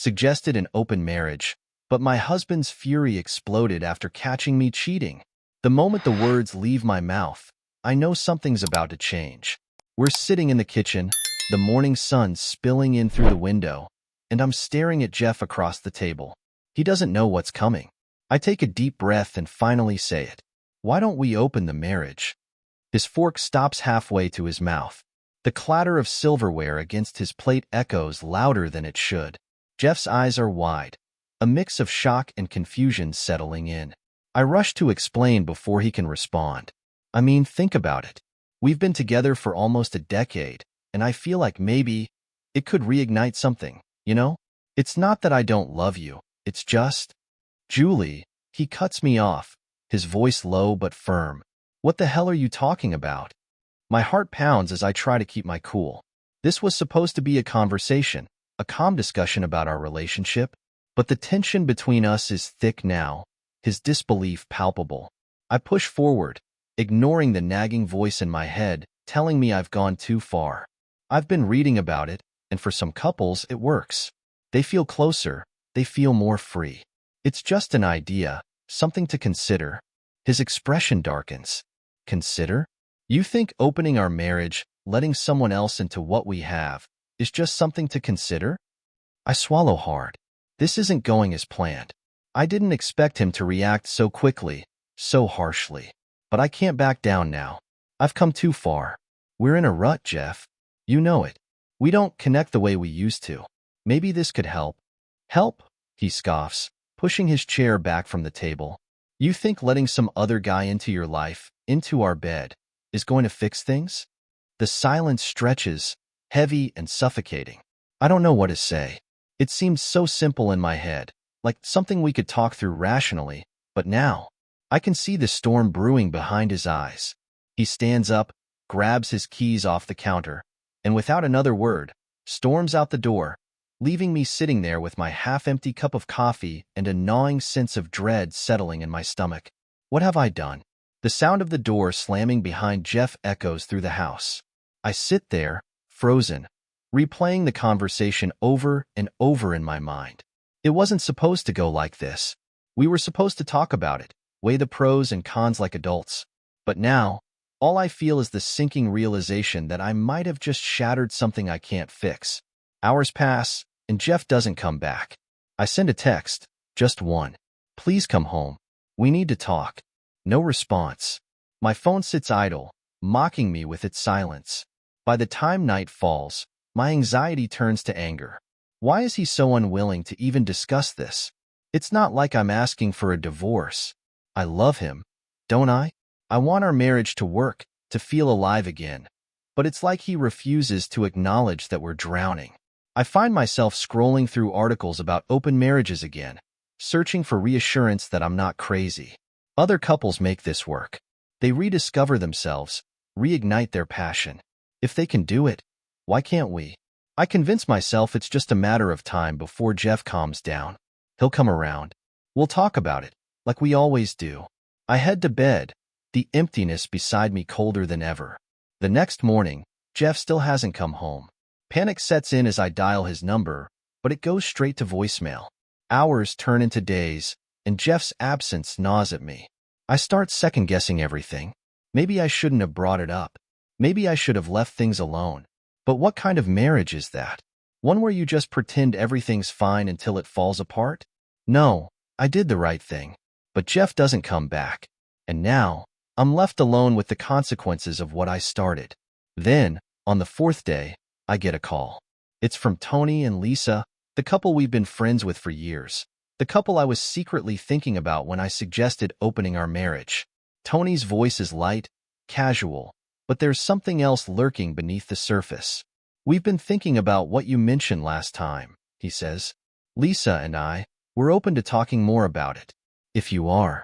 suggested an open marriage, but my husband's fury exploded after catching me cheating. The moment the words leave my mouth, I know something's about to change. We're sitting in the kitchen, the morning sun spilling in through the window, and I'm staring at Jeff across the table. He doesn't know what's coming. I take a deep breath and finally say it. Why don't we open the marriage? His fork stops halfway to his mouth. The clatter of silverware against his plate echoes louder than it should. Jeff's eyes are wide, a mix of shock and confusion settling in. I rush to explain before he can respond. I mean, think about it. We've been together for almost a decade, and I feel like maybe it could reignite something, you know? It's not that I don't love you, it's just… Julie, he cuts me off, his voice low but firm. What the hell are you talking about? My heart pounds as I try to keep my cool. This was supposed to be a conversation, a calm discussion about our relationship, but the tension between us is thick now, his disbelief palpable. I push forward, ignoring the nagging voice in my head, telling me I've gone too far. I've been reading about it, and for some couples, it works. They feel closer, they feel more free. It's just an idea, something to consider. His expression darkens. Consider? You think opening our marriage, letting someone else into what we have, is just something to consider? I swallow hard. This isn't going as planned. I didn't expect him to react so quickly, so harshly. But I can't back down now. I've come too far. We're in a rut, Jeff. You know it. We don't connect the way we used to. Maybe this could help. Help? He scoffs, pushing his chair back from the table. You think letting some other guy into your life, into our bed, is going to fix things? The silence stretches, heavy and suffocating. I don't know what to say. It seems so simple in my head, like something we could talk through rationally, but now, I can see the storm brewing behind his eyes. He stands up, grabs his keys off the counter, and without another word, storms out the door, leaving me sitting there with my half-empty cup of coffee and a gnawing sense of dread settling in my stomach. What have I done? The sound of the door slamming behind Jeff echoes through the house. I sit there, frozen, replaying the conversation over and over in my mind. It wasn't supposed to go like this. We were supposed to talk about it, weigh the pros and cons like adults. But now, all I feel is the sinking realization that I might have just shattered something I can't fix. Hours pass, and Jeff doesn't come back. I send a text, just one. Please come home. We need to talk. No response. My phone sits idle, mocking me with its silence. By the time night falls, my anxiety turns to anger. Why is he so unwilling to even discuss this? It's not like I'm asking for a divorce. I love him, don't I? I want our marriage to work, to feel alive again. But it's like he refuses to acknowledge that we're drowning. I find myself scrolling through articles about open marriages again, searching for reassurance that I'm not crazy. Other couples make this work. They rediscover themselves, reignite their passion. If they can do it, why can't we? I convince myself it's just a matter of time before Jeff calms down. He'll come around. We'll talk about it, like we always do. I head to bed, the emptiness beside me colder than ever. The next morning, Jeff still hasn't come home. Panic sets in as I dial his number, but it goes straight to voicemail. Hours turn into days, and Jeff's absence gnaws at me. I start second-guessing everything. Maybe I shouldn't have brought it up. Maybe I should have left things alone. But what kind of marriage is that? One where you just pretend everything's fine until it falls apart? No, I did the right thing. But Jeff doesn't come back. And now, I'm left alone with the consequences of what I started. Then, on the fourth day, I get a call. It's from Tony and Lisa, the couple we've been friends with for years. The couple I was secretly thinking about when I suggested opening our marriage. Tony's voice is light, casual, but there's something else lurking beneath the surface. We've been thinking about what you mentioned last time, he says. Lisa and I, we're open to talking more about it. If you are.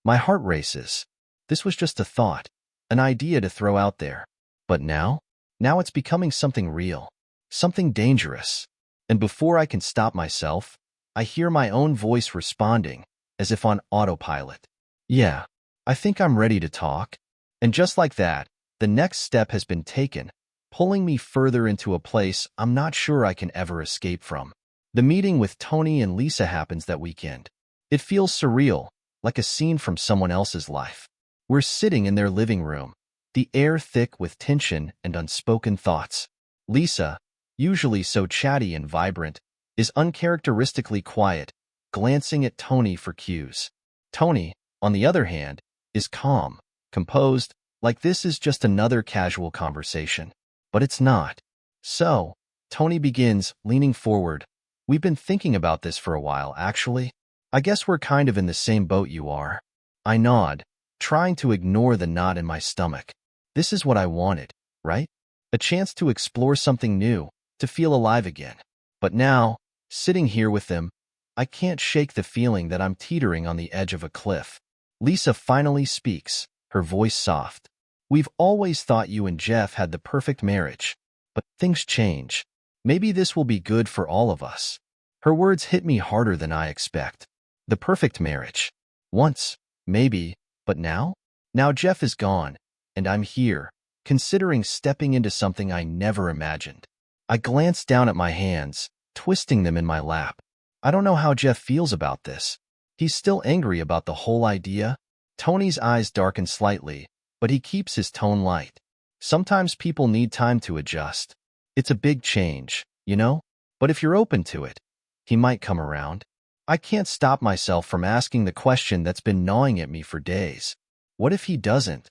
My heart races. This was just a thought, an idea to throw out there. But now? Now it's becoming something real, something dangerous. And before I can stop myself, I hear my own voice responding, as if on autopilot. Yeah, I think I'm ready to talk. And just like that, the next step has been taken, pulling me further into a place I'm not sure I can ever escape from. The meeting with Tony and Lisa happens that weekend. It feels surreal, like a scene from someone else's life. We're sitting in their living room, the air thick with tension and unspoken thoughts. Lisa, usually so chatty and vibrant, is uncharacteristically quiet, glancing at Tony for cues. Tony, on the other hand, is calm, composed, like this is just another casual conversation. But it's not. So, Tony begins, leaning forward. We've been thinking about this for a while, actually. I guess we're kind of in the same boat you are. I nod, trying to ignore the knot in my stomach. This is what I wanted, right? A chance to explore something new, to feel alive again. But now, sitting here with them, I can't shake the feeling that I'm teetering on the edge of a cliff. Lisa finally speaks, her voice soft. We've always thought you and Jeff had the perfect marriage. But things change. Maybe this will be good for all of us. Her words hit me harder than I expect. The perfect marriage. Once, maybe, but now? Now Jeff is gone, and I'm here, considering stepping into something I never imagined. I glance down at my hands, twisting them in my lap. I don't know how Jeff feels about this. He's still angry about the whole idea. Tony's eyes darken slightly, but he keeps his tone light. Sometimes people need time to adjust. It's a big change, you know? But if you're open to it, he might come around. I can't stop myself from asking the question that's been gnawing at me for days. What if he doesn't?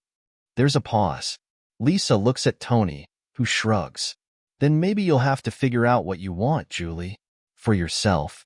There's a pause. Lisa looks at Tony, who shrugs. Then maybe you'll have to figure out what you want, Julie. For yourself.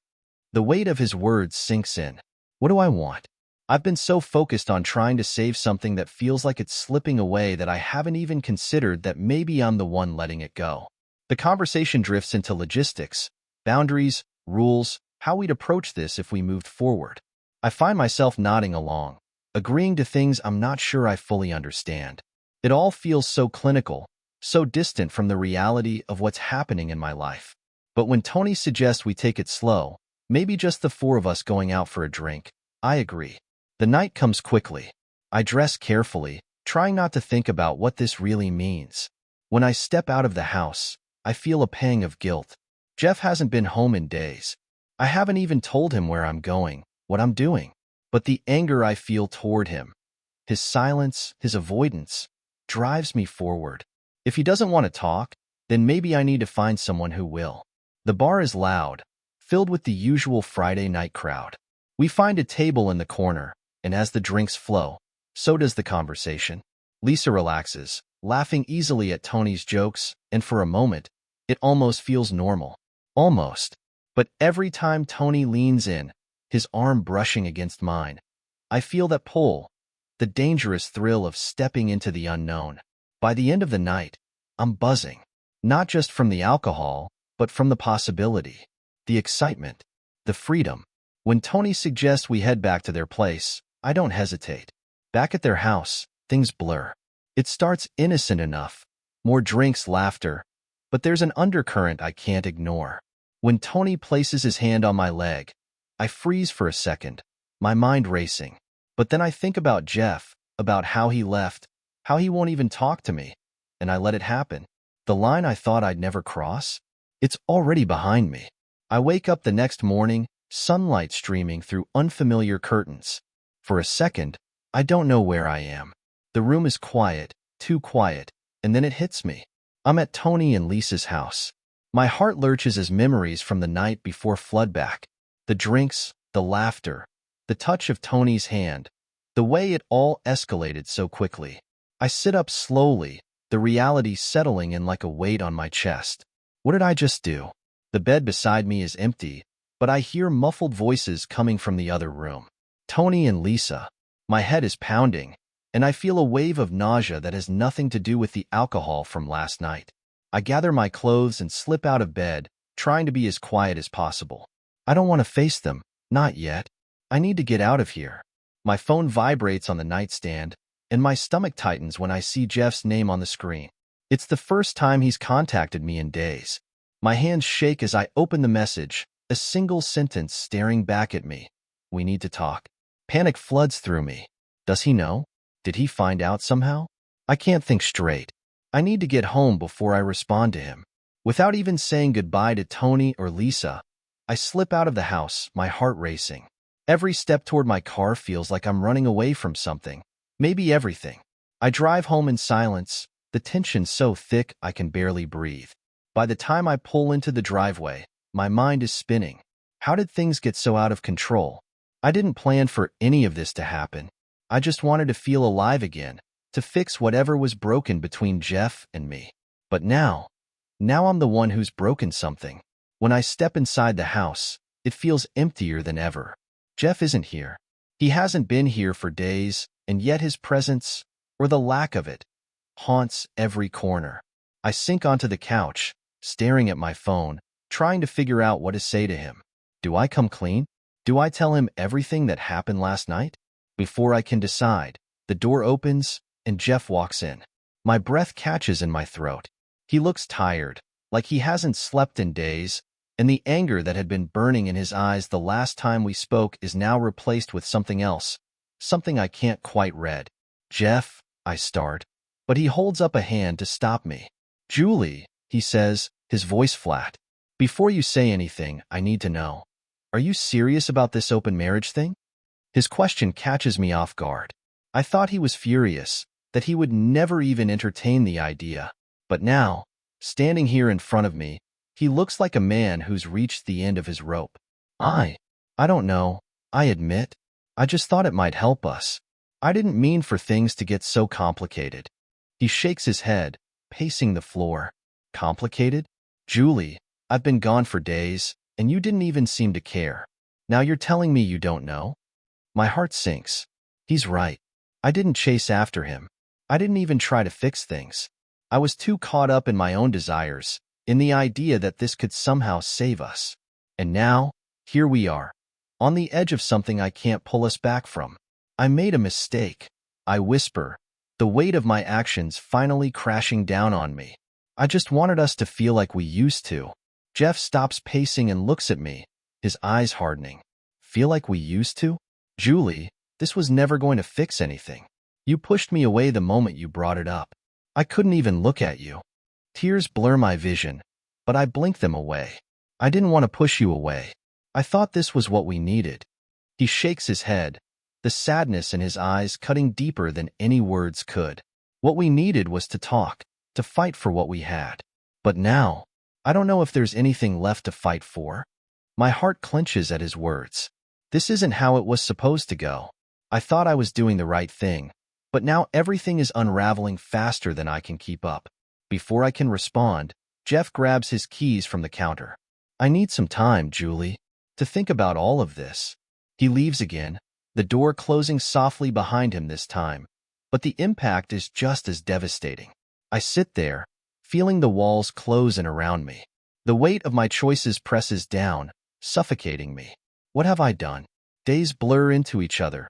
The weight of his words sinks in. What do I want? I've been so focused on trying to save something that feels like it's slipping away that I haven't even considered that maybe I'm the one letting it go. The conversation drifts into logistics, boundaries, rules, how we'd approach this if we moved forward. I find myself nodding along, agreeing to things I'm not sure I fully understand. It all feels so clinical, so distant from the reality of what's happening in my life. But when Tony suggests we take it slow, maybe just the four of us going out for a drink, I agree. The night comes quickly. I dress carefully, trying not to think about what this really means. When I step out of the house, I feel a pang of guilt. Jeff hasn't been home in days. I haven't even told him where I'm going, what I'm doing. But the anger I feel toward him, his silence, his avoidance, drives me forward. If he doesn't want to talk, then maybe I need to find someone who will. The bar is loud, filled with the usual Friday night crowd. We find a table in the corner, and as the drinks flow, so does the conversation. Lisa relaxes, laughing easily at Tony's jokes, and for a moment, it almost feels normal. Almost. But every time Tony leans in, his arm brushing against mine, I feel that pull, the dangerous thrill of stepping into the unknown. By the end of the night, I'm buzzing, not just from the alcohol, but from the possibility, the excitement, the freedom. When Tony suggests we head back to their place, I don't hesitate. Back at their house, things blur. It starts innocent enough, more drinks, laughter, but there's an undercurrent I can't ignore. When Tony places his hand on my leg, I freeze for a second, my mind racing. But then I think about Jeff, about how he left, how he won't even talk to me, and I let it happen. The line I thought I'd never cross? It's already behind me. I wake up the next morning, sunlight streaming through unfamiliar curtains. For a second, I don't know where I am. The room is quiet, too quiet, and then it hits me. I'm at Tony and Lisa's house. My heart lurches as memories from the night before flood back. The drinks, the laughter, the touch of Tony's hand, the way it all escalated so quickly. I sit up slowly, the reality settling in like a weight on my chest. What did I just do? The bed beside me is empty, but I hear muffled voices coming from the other room. Tony and Lisa. My head is pounding, and I feel a wave of nausea that has nothing to do with the alcohol from last night. I gather my clothes and slip out of bed, trying to be as quiet as possible. I don't want to face them, not yet. I need to get out of here. My phone vibrates on the nightstand, and my stomach tightens when I see Jeff's name on the screen. It's the first time he's contacted me in days. My hands shake as I open the message, a single sentence staring back at me. We need to talk. Panic floods through me. Does he know? Did he find out somehow? I can't think straight. I need to get home before I respond to him. Without even saying goodbye to Tony or Lisa, I slip out of the house, my heart racing. Every step toward my car feels like I'm running away from something, maybe everything. I drive home in silence, the tension so thick I can barely breathe. By the time I pull into the driveway, my mind is spinning. How did things get so out of control? I didn't plan for any of this to happen. I just wanted to feel alive again, to fix whatever was broken between Jeff and me. But now I'm the one who's broken something. When I step inside the house, it feels emptier than ever. Jeff isn't here. He hasn't been here for days, and yet his presence, or the lack of it, haunts every corner. I sink onto the couch, staring at my phone, trying to figure out what to say to him. Do I come clean? Do I tell him everything that happened last night? Before I can decide, the door opens, and Jeff walks in. My breath catches in my throat. He looks tired, like he hasn't slept in days, and the anger that had been burning in his eyes the last time we spoke is now replaced with something else, something I can't quite read. Jeff, I start, but he holds up a hand to stop me. Julie, he says, his voice flat. Before you say anything, I need to know. Are you serious about this open marriage thing? His question catches me off guard. I thought he was furious, that he would never even entertain the idea. But now, standing here in front of me, he looks like a man who's reached the end of his rope. I don't know, I admit. I just thought it might help us. I didn't mean for things to get so complicated. He shakes his head, pacing the floor. Complicated? Julie, I've been gone for days, and you didn't even seem to care. Now you're telling me you don't know? My heart sinks. He's right. I didn't chase after him. I didn't even try to fix things. I was too caught up in my own desires, in the idea that this could somehow save us. And now, here we are, on the edge of something I can't pull us back from. I made a mistake, I whisper, the weight of my actions finally crashing down on me. I just wanted us to feel like we used to. Jeff stops pacing and looks at me, his eyes hardening. Feel like we used to? Julie, this was never going to fix anything. You pushed me away the moment you brought it up. I couldn't even look at you. Tears blur my vision, but I blink them away. I didn't want to push you away. I thought this was what we needed. He shakes his head, the sadness in his eyes cutting deeper than any words could. What we needed was to talk, to fight for what we had. But now, I don't know if there's anything left to fight for. My heart clenches at his words. This isn't how it was supposed to go. I thought I was doing the right thing, but now everything is unraveling faster than I can keep up. Before I can respond, Jeff grabs his keys from the counter. I need some time, Julie, to think about all of this. He leaves again, the door closing softly behind him this time, but the impact is just as devastating. I sit there, feeling the walls close in around me. The weight of my choices presses down, suffocating me. What have I done? Days blur into each other,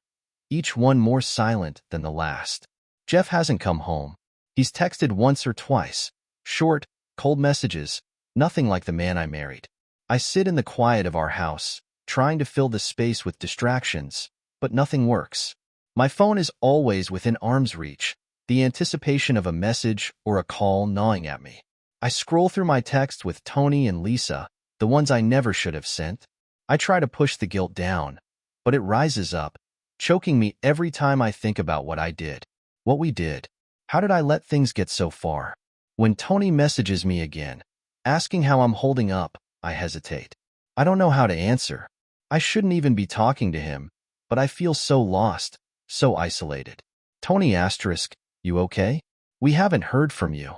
each one more silent than the last. Jeff hasn't come home. He's texted once or twice. Short, cold messages, nothing like the man I married. I sit in the quiet of our house, trying to fill the space with distractions, but nothing works. My phone is always within arm's reach, the anticipation of a message or a call gnawing at me. I scroll through my texts with Tony and Lisa, the ones I never should have sent. I try to push the guilt down, but it rises up, choking me every time I think about what I did, what we did. How did I let things get so far? When Tony messages me again, asking how I'm holding up, I hesitate. I don't know how to answer. I shouldn't even be talking to him, but I feel so lost, so isolated. Tony asterisk, you okay? We haven't heard from you.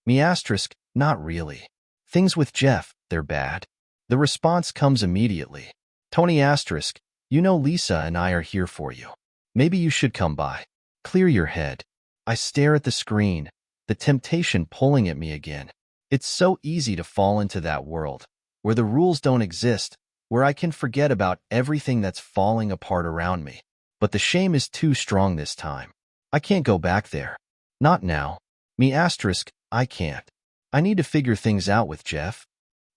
Me asterisk, not really. Things with Jeff, they're bad. The response comes immediately. Tony asterisk, you know Lisa and I are here for you. Maybe you should come by. Clear your head. I stare at the screen, the temptation pulling at me again. It's so easy to fall into that world, where the rules don't exist, where I can forget about everything that's falling apart around me. But the shame is too strong this time. I can't go back there. Not now. Me asterisk, I can't. I need to figure things out with Jeff.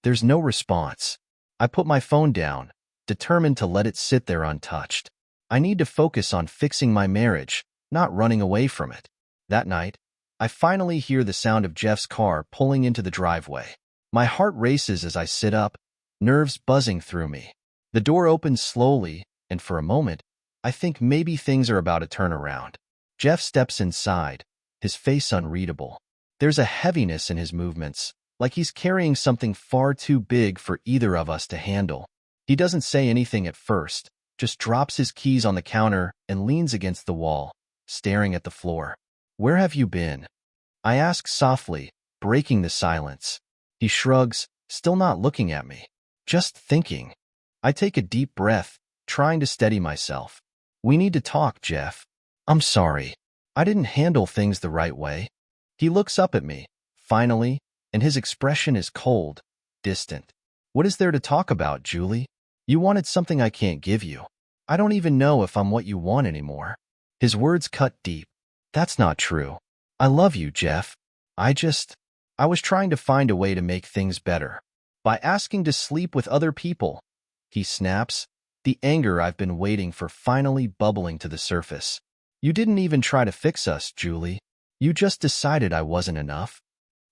There's no response. I put my phone down, determined to let it sit there untouched. I need to focus on fixing my marriage, not running away from it. That night, I finally hear the sound of Jeff's car pulling into the driveway. My heart races as I sit up, nerves buzzing through me. The door opens slowly, and for a moment, I think maybe things are about to turn around. Jeff steps inside, his face unreadable. There's a heaviness in his movements, like he's carrying something far too big for either of us to handle. He doesn't say anything at first, just drops his keys on the counter and leans against the wall, staring at the floor. "Where have you been?" I ask softly, breaking the silence. He shrugs, still not looking at me. "Just thinking." I take a deep breath, trying to steady myself. "We need to talk, Jeff. I'm sorry. I didn't handle things the right way." He looks up at me, finally, and his expression is cold, distant. "What is there to talk about, Julie? You wanted something I can't give you. I don't even know if I'm what you want anymore." His words cut deep. "That's not true. I love you, Jeff. I was trying to find a way to make things better. By asking to sleep with other people." He snaps, the anger I've been waiting for finally bubbling to the surface. "You didn't even try to fix us, Julie. You just decided I wasn't enough."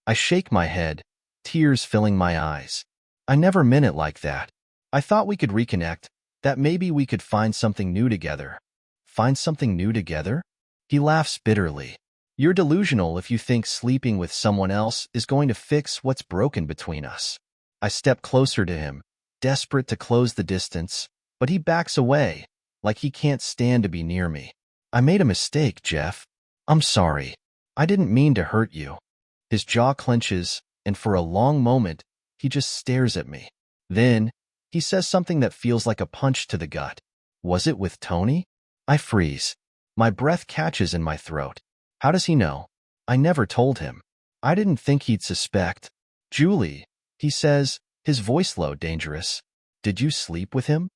I shake my head, tears filling my eyes. "I never meant it like that. I thought we could reconnect, that maybe we could find something new together." "Find something new together?" He laughs bitterly. "You're delusional if you think sleeping with someone else is going to fix what's broken between us." I step closer to him, desperate to close the distance, but he backs away, like he can't stand to be near me. "I made a mistake, Jeff. I'm sorry. I didn't mean to hurt you." His jaw clenches, and for a long moment, he just stares at me. Then, he says something that feels like a punch to the gut. "Was it with Tony?" I freeze. My breath catches in my throat. How does he know? I never told him. I didn't think he'd suspect. "Julie," he says, his voice low, dangerous. "Did you sleep with him?"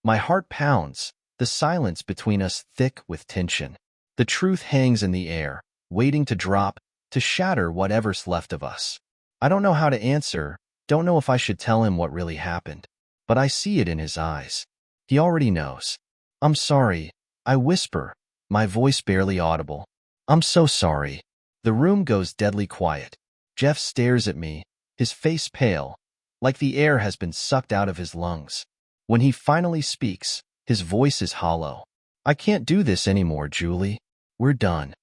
My heart pounds, the silence between us thick with tension. The truth hangs in the air, waiting to drop, to shatter whatever's left of us. I don't know how to answer, don't know if I should tell him what really happened. But I see it in his eyes. He already knows. "I'm sorry," I whisper, my voice barely audible. "I'm so sorry." The room goes deadly quiet. Jeff stares at me, his face pale, like the air has been sucked out of his lungs. When he finally speaks, his voice is hollow. "I can't do this anymore, Julie. We're done."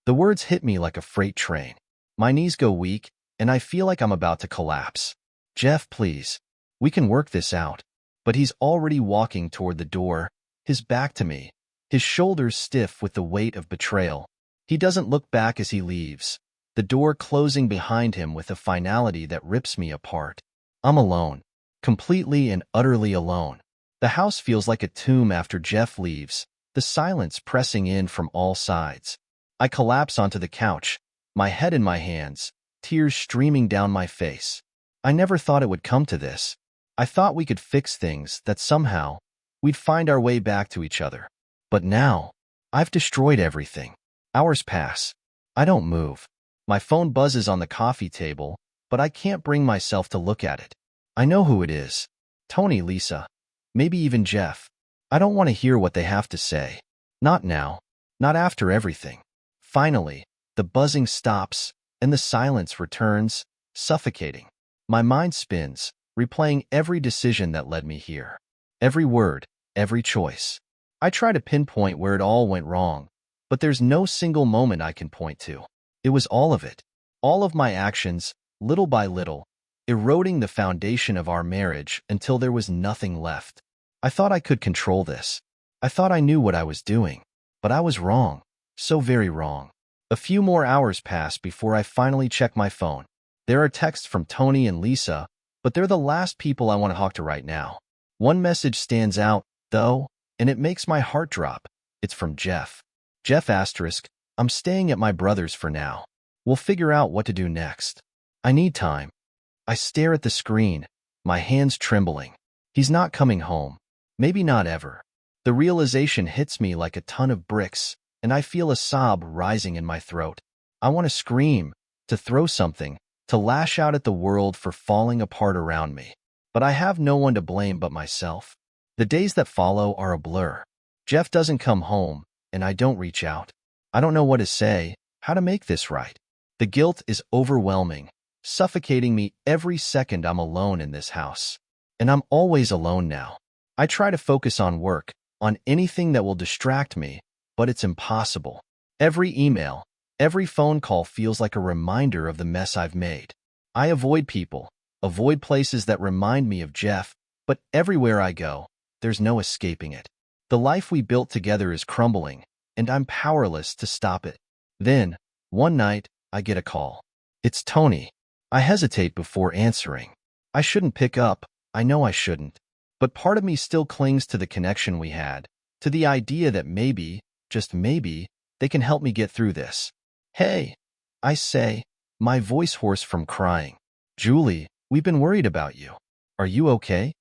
The words hit me like a freight train. My knees go weak, and I feel like I'm about to collapse. "Jeff, please. We can work this out." But he's already walking toward the door, his back to me, his shoulders stiff with the weight of betrayal. He doesn't look back as he leaves, the door closing behind him with a finality that rips me apart. I'm alone, completely and utterly alone. The house feels like a tomb after Jeff leaves, the silence pressing in from all sides. I collapse onto the couch, my head in my hands, tears streaming down my face. I never thought it would come to this. I thought we could fix things, that somehow we'd find our way back to each other. But now, I've destroyed everything. Hours pass. I don't move. My phone buzzes on the coffee table, but I can't bring myself to look at it. I know who it is. Tony, Lisa, maybe even Jeff. I don't want to hear what they have to say. Not now. Not after everything. Finally, the buzzing stops, and the silence returns, suffocating. My mind spins, replaying every decision that led me here. Every word, every choice. I try to pinpoint where it all went wrong, but there's no single moment I can point to. It was all of it. All of my actions, little by little, eroding the foundation of our marriage until there was nothing left. I thought I could control this. I thought I knew what I was doing. But I was wrong. So very wrong. A few more hours pass before I finally check my phone. There are texts from Tony and Lisa, but they're the last people I want to talk to right now. One message stands out, though, and it makes my heart drop. It's from Jeff. Jeff asterisk, "I'm staying at my brother's for now. We'll figure out what to do next. I need time." I stare at the screen, my hands trembling. He's not coming home. Maybe not ever. The realization hits me like a ton of bricks, and I feel a sob rising in my throat. I want to scream, to throw something, to lash out at the world for falling apart around me. But I have no one to blame but myself. The days that follow are a blur. Jeff doesn't come home, and I don't reach out. I don't know what to say, how to make this right. The guilt is overwhelming, suffocating me every second I'm alone in this house. and I'm always alone now. I try to focus on work, on anything that will distract me, but it's impossible. Every email, every phone call feels like a reminder of the mess I've made. I avoid people, avoid places that remind me of Jeff, but everywhere I go, there's no escaping it. The life we built together is crumbling, and I'm powerless to stop it. Then, one night, I get a call. It's Tony. I hesitate before answering. I shouldn't pick up, I know I shouldn't. But part of me still clings to the connection we had, to the idea that maybe, just maybe, they can help me get through this. Hey, I say, my voice hoarse from crying. Julie, we've been worried about you. Are you okay?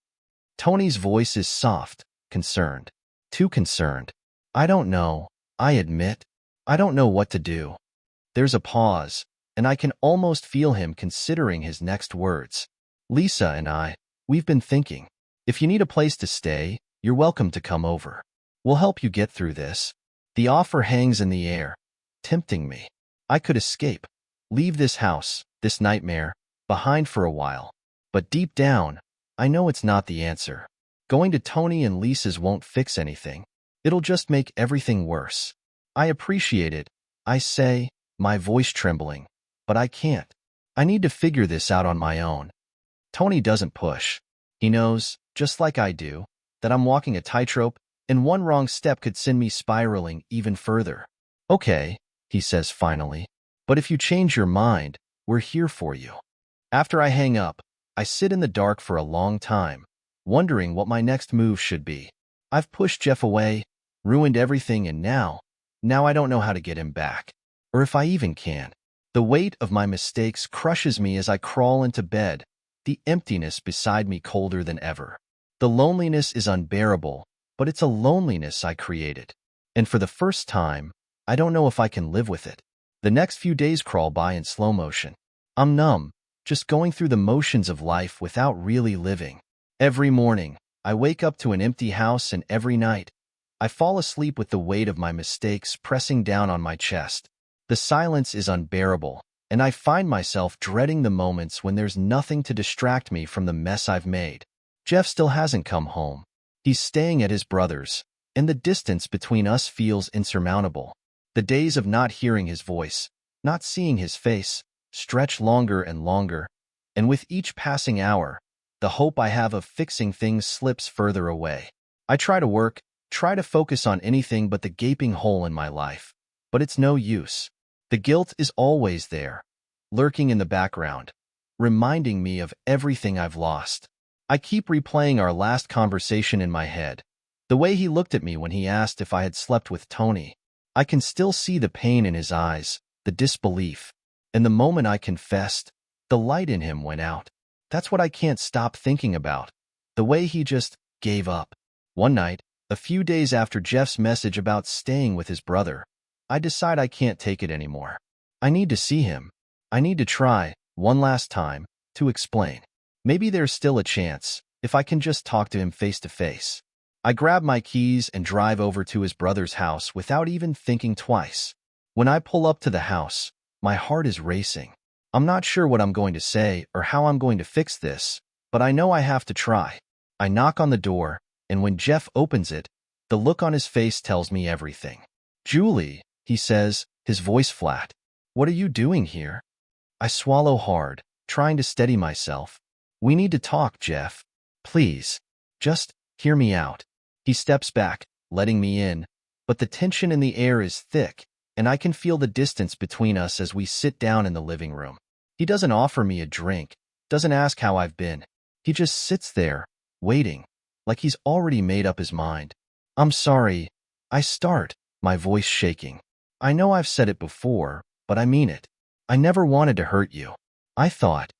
Tony's voice is soft, concerned. Too concerned. I don't know, I admit. I don't know what to do. There's a pause, and I can almost feel him considering his next words. Lisa and we've been thinking. If you need a place to stay, you're welcome to come over. We'll help you get through this. The offer hangs in the air, tempting me. I could escape, leave this house, this nightmare, behind for a while. But deep down, I know it's not the answer. Going to Tony and Lisa's won't fix anything. It'll just make everything worse. I appreciate it, I say, my voice trembling, but I can't. I need to figure this out on my own. Tony doesn't push. He knows, just like I do, that I'm walking a tightrope, and one wrong step could send me spiraling even further. Okay, he says finally, but if you change your mind, we're here for you. After I hang up, I sit in the dark for a long time, wondering what my next move should be. I've pushed Jeff away, ruined everything, and now I don't know how to get him back, or if I even can. The weight of my mistakes crushes me as I crawl into bed, the emptiness beside me colder than ever. The loneliness is unbearable, but it's a loneliness I created. And for the first time, I don't know if I can live with it. The next few days crawl by in slow motion. I'm numb, just going through the motions of life without really living. Every morning, I wake up to an empty house, and every night, I fall asleep with the weight of my mistakes pressing down on my chest. The silence is unbearable, and I find myself dreading the moments when there's nothing to distract me from the mess I've made. Jeff still hasn't come home. He's staying at his brother's, and the distance between us feels insurmountable. The days of not hearing his voice, not seeing his face, stretch longer and longer, and with each passing hour, the hope I have of fixing things slips further away. I try to work, try to focus on anything but the gaping hole in my life, but it's no use. The guilt is always there, lurking in the background, reminding me of everything I've lost. I keep replaying our last conversation in my head, the way he looked at me when he asked if I had slept with Tony. I can still see the pain in his eyes, the disbelief, and the moment I confessed, the light in him went out. That's what I can't stop thinking about, the way he just gave up. One night, a few days after Jeff's message about staying with his brother, I decide I can't take it anymore. I need to see him. I need to try, one last time, to explain. Maybe there's still a chance, if I can just talk to him face to face. I grab my keys and drive over to his brother's house without even thinking twice. When I pull up to the house, my heart is racing. I'm not sure what I'm going to say or how I'm going to fix this, but I know I have to try. I knock on the door, and when Jeff opens it, the look on his face tells me everything. Julie, he says, his voice flat. What are you doing here? I swallow hard, trying to steady myself. We need to talk, Jeff. Please. Just hear me out. He steps back, letting me in, but the tension in the air is thick, and I can feel the distance between us as we sit down in the living room. He doesn't offer me a drink, doesn't ask how I've been. He just sits there, waiting, like he's already made up his mind. I'm sorry. I start, my voice shaking. I know I've said it before, but I mean it. I never wanted to hurt you. I thought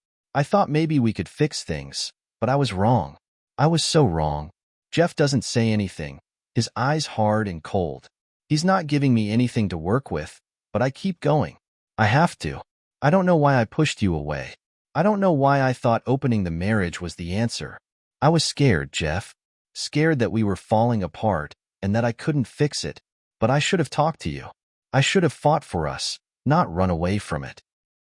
maybe we could fix things, but I was wrong. I was so wrong. Jeff doesn't say anything, his eyes hard and cold. He's not giving me anything to work with, but I keep going. I have to. I don't know why I pushed you away. I don't know why I thought opening the marriage was the answer. I was scared, Jeff. Scared that we were falling apart and that I couldn't fix it. But I should have talked to you. I should have fought for us, not run away from it.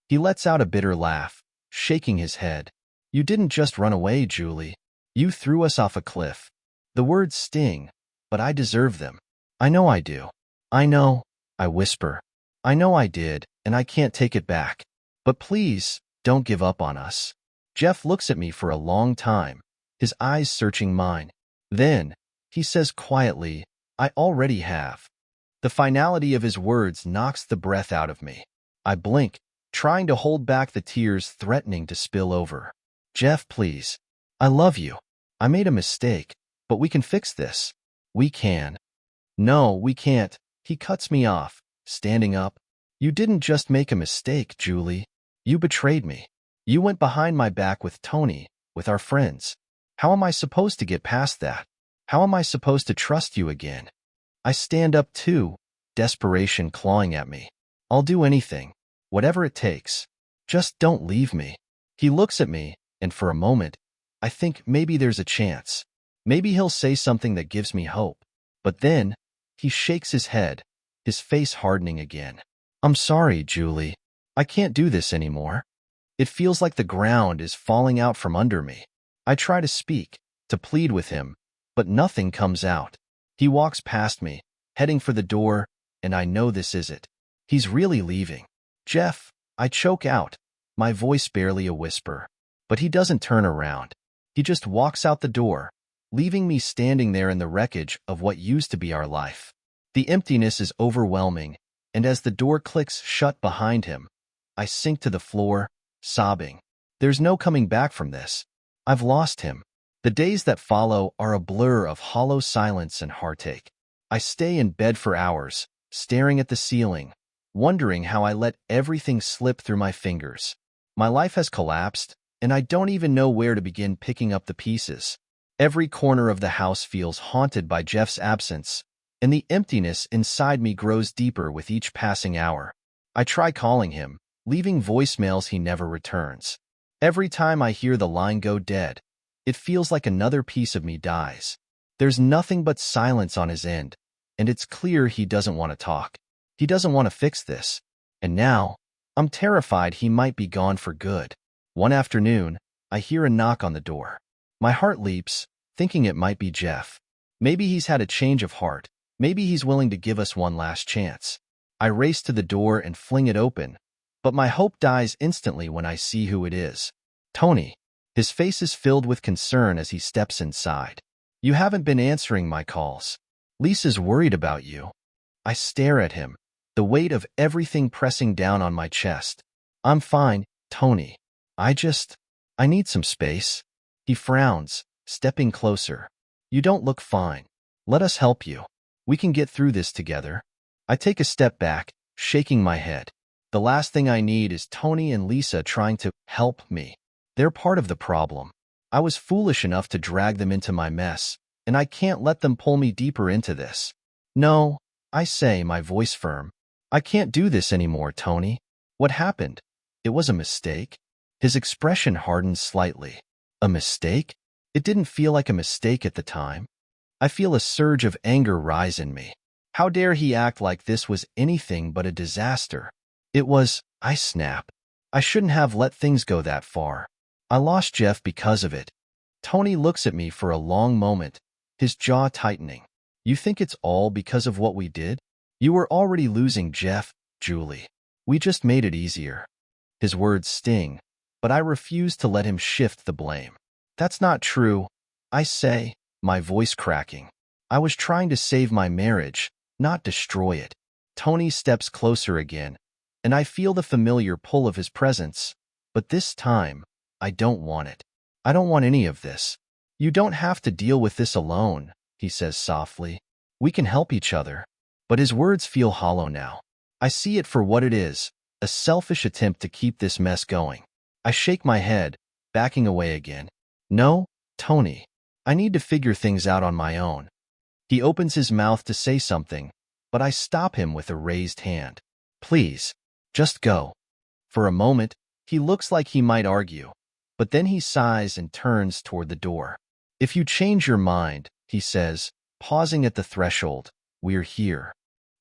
He lets out a bitter laugh, shaking his head. You didn't just run away, Julie. You threw us off a cliff. The words sting, but I deserve them. I know I do. I know, I whisper. I know I did, and I can't take it back. But please, don't give up on us. Jeff looks at me for a long time, his eyes searching mine. Then, he says quietly, I already have. The finality of his words knocks the breath out of me. I blink, trying to hold back the tears threatening to spill over. Jeff, please. I love you. I made a mistake, but we can fix this. We can. No, we can't. He cuts me off, standing up. You didn't just make a mistake, Julie. You betrayed me. You went behind my back with Tony, with our friends. How am I supposed to get past that? How am I supposed to trust you again? I stand up too, desperation clawing at me. I'll do anything, whatever it takes. Just don't leave me. He looks at me, and for a moment, I think maybe there's a chance. Maybe he'll say something that gives me hope. But then, he shakes his head, his face hardening again. I'm sorry, Julie. I can't do this anymore. It feels like the ground is falling out from under me. I try to speak, to plead with him, but nothing comes out. He walks past me, heading for the door, and I know this is it. He's really leaving. Jeff, I choke out, my voice barely a whisper. But he doesn't turn around. He just walks out the door, leaving me standing there in the wreckage of what used to be our life. The emptiness is overwhelming, and as the door clicks shut behind him, I sink to the floor, sobbing. There's no coming back from this. I've lost him. The days that follow are a blur of hollow silence and heartache. I stay in bed for hours, staring at the ceiling, wondering how I let everything slip through my fingers. My life has collapsed, and I don't even know where to begin picking up the pieces. Every corner of the house feels haunted by Jeff's absence, and the emptiness inside me grows deeper with each passing hour. I try calling him, leaving voicemails he never returns. Every time I hear the line go dead, it feels like another piece of me dies. There's nothing but silence on his end, and it's clear he doesn't want to talk. He doesn't want to fix this. And now, I'm terrified he might be gone for good. One afternoon, I hear a knock on the door. My heart leaps, thinking it might be Jeff. Maybe he's had a change of heart. Maybe he's willing to give us one last chance. I race to the door and fling it open, but my hope dies instantly when I see who it is. Tony. His face is filled with concern as he steps inside. You haven't been answering my calls. Lisa's worried about you. I stare at him, the weight of everything pressing down on my chest. I'm fine, Tony. I need some space. He frowns, stepping closer. You don't look fine. Let us help you. We can get through this together. I take a step back, shaking my head. The last thing I need is Tony and Lisa trying to help me. They're part of the problem. I was foolish enough to drag them into my mess, and I can't let them pull me deeper into this. No, I say, my voice firm. I can't do this anymore, Tony. What happened? It was a mistake. His expression hardened slightly. A mistake? It didn't feel like a mistake at the time. I feel a surge of anger rise in me. How dare he act like this was anything but a disaster? It was, I snap. I shouldn't have let things go that far. I lost Jeff because of it. Tony looks at me for a long moment, his jaw tightening. You think it's all because of what we did? You were already losing Jeff, Julie. We just made it easier. His words sting, but I refuse to let him shift the blame. That's not true, I say, my voice cracking. I was trying to save my marriage, not destroy it. Tony steps closer again, and I feel the familiar pull of his presence, but this time, I don't want it. I don't want any of this. You don't have to deal with this alone, he says softly. We can help each other. But his words feel hollow now. I see it for what it is, a selfish attempt to keep this mess going. I shake my head, backing away again. No, Tony. I need to figure things out on my own. He opens his mouth to say something, but I stop him with a raised hand. Please, just go. For a moment, he looks like he might argue, but then he sighs and turns toward the door. If you change your mind, he says, pausing at the threshold, we're here.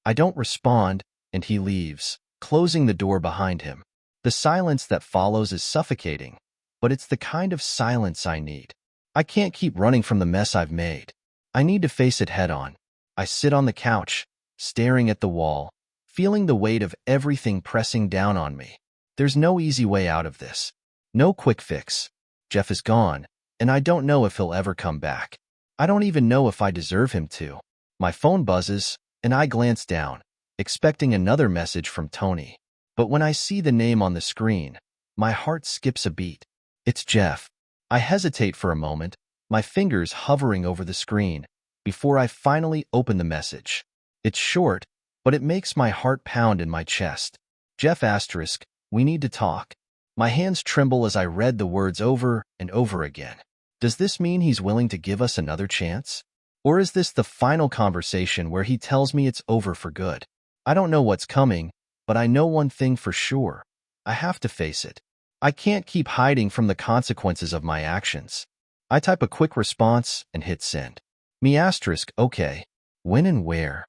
I don't respond, and he leaves, closing the door behind him. The silence that follows is suffocating, but it's the kind of silence I need. I can't keep running from the mess I've made. I need to face it head on. I sit on the couch, staring at the wall, feeling the weight of everything pressing down on me. There's no easy way out of this. No quick fix. Jeff is gone, and I don't know if he'll ever come back. I don't even know if I deserve him to. My phone buzzes, and I glance down, expecting another message from Tony. But when I see the name on the screen, my heart skips a beat. It's Jeff. I hesitate for a moment, my fingers hovering over the screen, before I finally open the message. It's short, but it makes my heart pound in my chest. Jeff asterisk, we need to talk. My hands tremble as I read the words over and over again. Does this mean he's willing to give us another chance? Or is this the final conversation where he tells me it's over for good? I don't know what's coming, but I know one thing for sure. I have to face it. I can't keep hiding from the consequences of my actions. I type a quick response and hit send. Me asterisk, okay. When and where?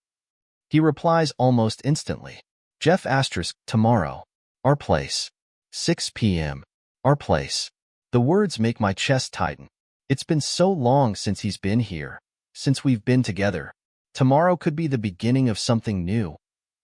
He replies almost instantly. Jeff asterisk, tomorrow. Our place. 6 p.m. Our place. The words make my chest tighten. It's been so long since he's been here, since we've been together. Tomorrow could be the beginning of something new,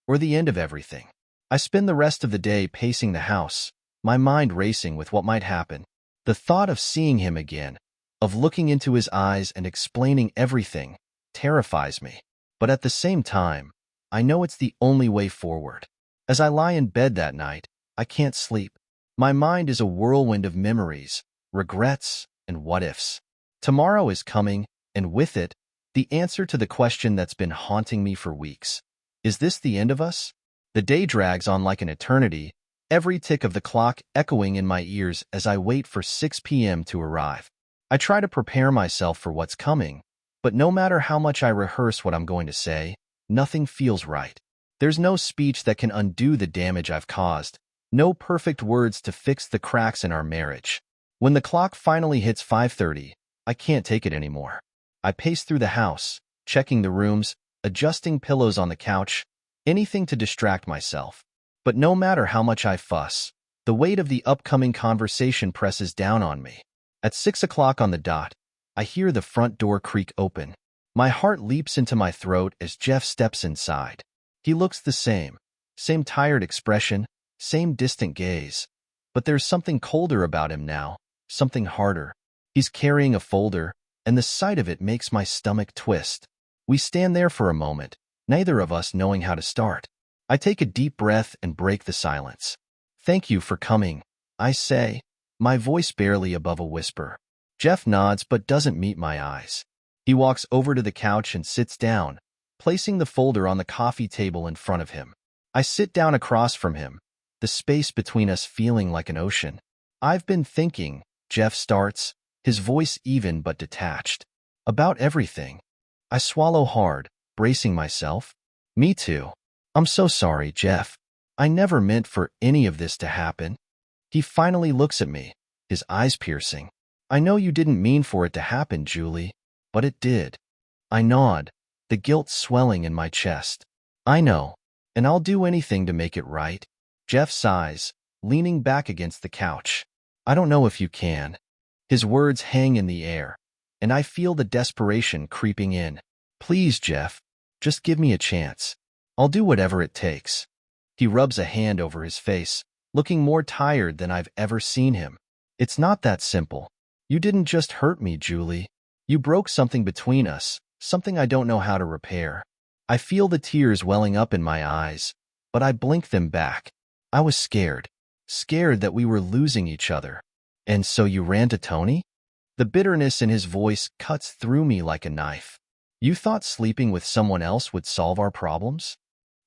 or the end of everything. I spend the rest of the day pacing the house, my mind racing with what might happen. The thought of seeing him again, of looking into his eyes and explaining everything, terrifies me. But at the same time, I know it's the only way forward. As I lie in bed that night, I can't sleep. My mind is a whirlwind of memories, regrets, and what-ifs. Tomorrow is coming, and with it, the answer to the question that's been haunting me for weeks. Is this the end of us? The day drags on like an eternity, every tick of the clock echoing in my ears as I wait for 6 p.m. to arrive. I try to prepare myself for what's coming, but no matter how much I rehearse what I'm going to say, nothing feels right. There's no speech that can undo the damage I've caused, no perfect words to fix the cracks in our marriage. When the clock finally hits 5:30, I can't take it anymore. I pace through the house, checking the rooms, adjusting pillows on the couch, anything to distract myself. But no matter how much I fuss, the weight of the upcoming conversation presses down on me. At 6 o'clock on the dot, I hear the front door creak open. My heart leaps into my throat as Jeff steps inside. He looks the same tired expression, same distant gaze. But there's something colder about him now, something harder. He's carrying a folder, and the sight of it makes my stomach twist. We stand there for a moment, neither of us knowing how to start. I take a deep breath and break the silence. Thank you for coming, I say, my voice barely above a whisper. Jeff nods but doesn't meet my eyes. He walks over to the couch and sits down, placing the folder on the coffee table in front of him. I sit down across from him, the space between us feeling like an ocean. I've been thinking, Jeff starts, his voice even but detached. About everything. I swallow hard, bracing myself. Me too. I'm so sorry, Jeff. I never meant for any of this to happen. He finally looks at me, his eyes piercing. I know you didn't mean for it to happen, Julie, but it did. I nod, the guilt swelling in my chest. I know, and I'll do anything to make it right. Jeff sighs, leaning back against the couch. I don't know if you can. His words hang in the air, and I feel the desperation creeping in. Please, Jeff, just give me a chance. I'll do whatever it takes. He rubs a hand over his face, looking more tired than I've ever seen him. It's not that simple. You didn't just hurt me, Julie. You broke something between us, something I don't know how to repair. I feel the tears welling up in my eyes, but I blink them back. I was scared that we were losing each other. And so you ran to Tony? The bitterness in his voice cuts through me like a knife. You thought sleeping with someone else would solve our problems?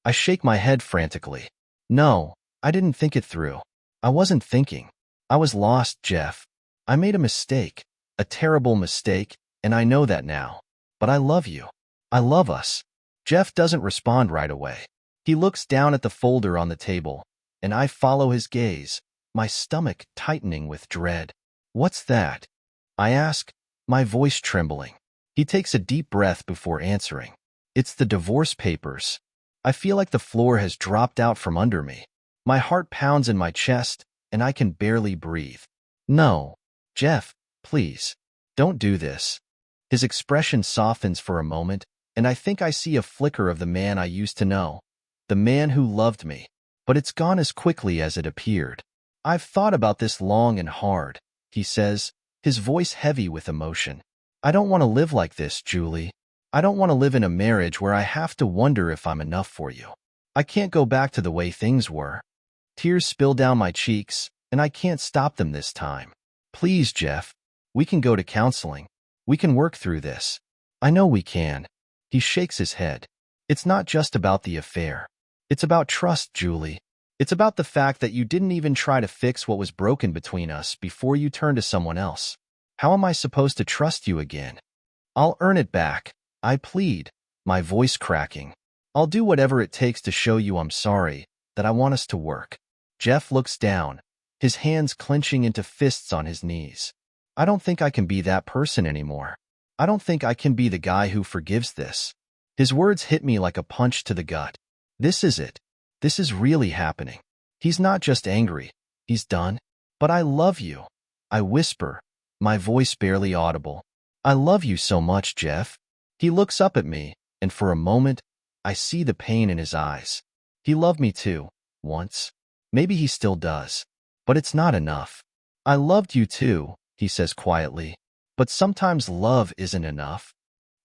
I shake my head frantically. No, I didn't think it through. I wasn't thinking. I was lost, Jeff. I made a mistake, a terrible mistake, and I know that now. But I love you. I love us. Jeff doesn't respond right away. He looks down at the folder on the table, and I follow his gaze, my stomach tightening with dread. What's that? I ask, my voice trembling. He takes a deep breath before answering. It's the divorce papers. I feel like the floor has dropped out from under me. My heart pounds in my chest, and I can barely breathe. No, Jeff, please. Don't do this. His expression softens for a moment, and I think I see a flicker of the man I used to know, the man who loved me. But it's gone as quickly as it appeared. I've thought about this long and hard, he says, his voice heavy with emotion. I don't want to live like this, Julie. I don't want to live in a marriage where I have to wonder if I'm enough for you. I can't go back to the way things were. Tears spill down my cheeks, and I can't stop them this time. Please, Jeff. We can go to counseling. We can work through this. I know we can. He shakes his head. It's not just about the affair. It's about trust, Julie. It's about the fact that you didn't even try to fix what was broken between us before you turned to someone else. How am I supposed to trust you again? I'll earn it back, I plead, my voice cracking. I'll do whatever it takes to show you I'm sorry, that I want us to work. Jeff looks down, his hands clenching into fists on his knees. I don't think I can be that person anymore. I don't think I can be the guy who forgives this. His words hit me like a punch to the gut. This is it. This is really happening. He's not just angry. He's done. But I love you. I whisper, my voice barely audible. I love you so much, Jeff. He looks up at me, and for a moment, I see the pain in his eyes. He loved me too, once. Maybe he still does. But it's not enough. I loved you too, he says quietly. But sometimes love isn't enough.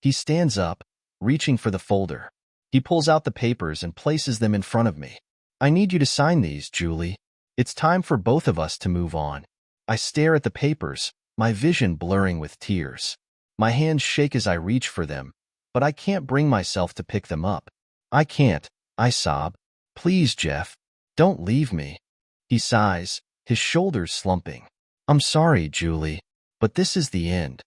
He stands up, reaching for the folder. He pulls out the papers and places them in front of me. I need you to sign these, Julie. It's time for both of us to move on. I stare at the papers, my vision blurring with tears. My hands shake as I reach for them, but I can't bring myself to pick them up. I can't, I sob. Please, Jeff, don't leave me. He sighs, his shoulders slumping. I'm sorry, Julie, but this is the end.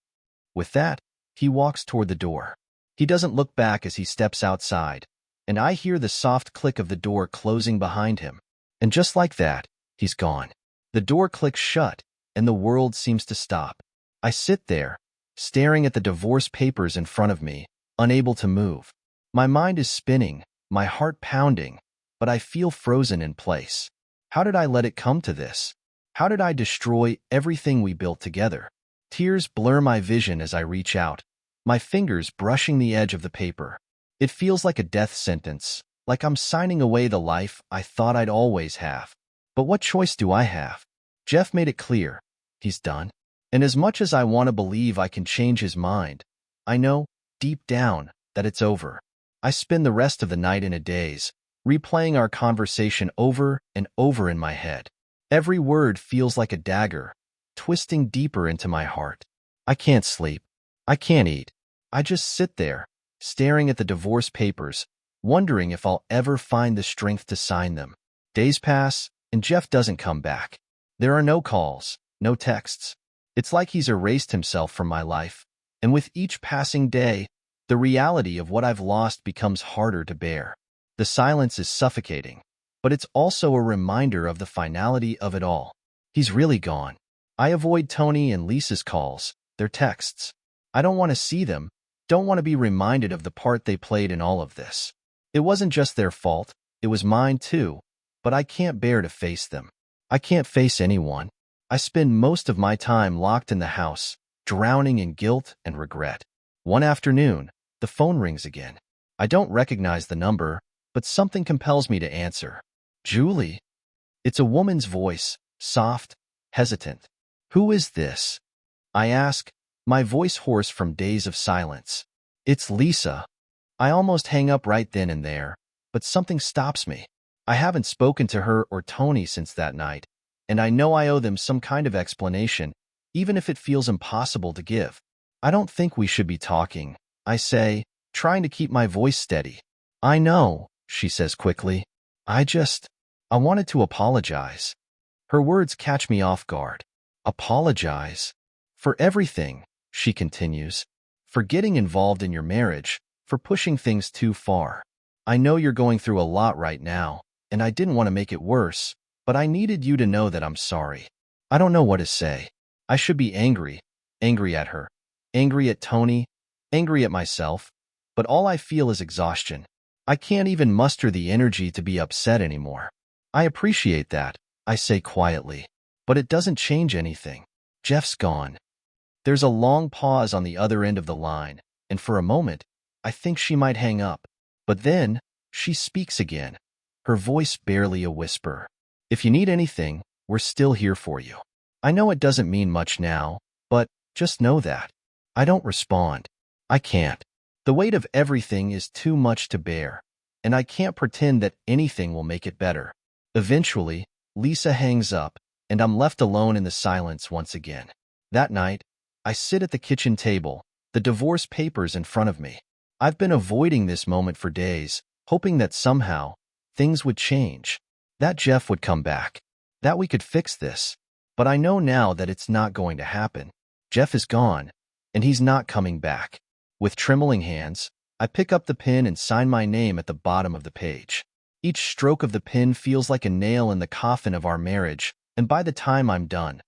With that, he walks toward the door. He doesn't look back as he steps outside, and I hear the soft click of the door closing behind him. And just like that, he's gone. The door clicks shut, and the world seems to stop. I sit there, staring at the divorce papers in front of me, unable to move. My mind is spinning, my heart pounding, but I feel frozen in place. How did I let it come to this? How did I destroy everything we built together? Tears blur my vision as I reach out, my fingers brushing the edge of the paper. It feels like a death sentence, like I'm signing away the life I thought I'd always have. But what choice do I have? Jeff made it clear. He's done. And as much as I want to believe I can change his mind, I know, deep down, that it's over. I spend the rest of the night in a daze, replaying our conversation over and over in my head. Every word feels like a dagger, twisting deeper into my heart. I can't sleep. I can't eat. I just sit there, staring at the divorce papers, wondering if I'll ever find the strength to sign them. Days pass, and Jeff doesn't come back. There are no calls, no texts. It's like he's erased himself from my life, and with each passing day, the reality of what I've lost becomes harder to bear. The silence is suffocating, but it's also a reminder of the finality of it all. He's really gone. I avoid Tony and Lisa's calls, their texts. I don't want to see them, don't want to be reminded of the part they played in all of this. It wasn't just their fault, it was mine too, but I can't bear to face them. I can't face anyone. I spend most of my time locked in the house, drowning in guilt and regret. One afternoon, the phone rings again. I don't recognize the number, but something compels me to answer. Julie? It's a woman's voice, soft, hesitant. Who is this? I ask, my voice hoarse from days of silence. It's Lisa. I almost hang up right then and there, but something stops me. I haven't spoken to her or Tony since that night, and I know I owe them some kind of explanation, even if it feels impossible to give. I don't think we should be talking, I say, trying to keep my voice steady. I know, she says quickly. I wanted to apologize. Her words catch me off guard. Apologize? For everything, she continues. For getting involved in your marriage, for pushing things too far. I know you're going through a lot right now, and I didn't want to make it worse, but I needed you to know that I'm sorry. I don't know what to say. I should be angry. Angry at her. Angry at Tony. Angry at myself. But all I feel is exhaustion. I can't even muster the energy to be upset anymore. I appreciate that, I say quietly. But it doesn't change anything. Jeff's gone. There's a long pause on the other end of the line, and for a moment, I think she might hang up. But then, she speaks again, her voice barely a whisper. If you need anything, we're still here for you. I know it doesn't mean much now, but just know that. I don't respond. I can't. The weight of everything is too much to bear, and I can't pretend that anything will make it better. Eventually, Lisa hangs up, and I'm left alone in the silence once again. That night, I sit at the kitchen table, the divorce papers in front of me. I've been avoiding this moment for days, hoping that somehow, things would change. That Jeff would come back. That we could fix this. But I know now that it's not going to happen. Jeff is gone, and he's not coming back. With trembling hands, I pick up the pen and sign my name at the bottom of the page. Each stroke of the pen feels like a nail in the coffin of our marriage, and by the time I'm done,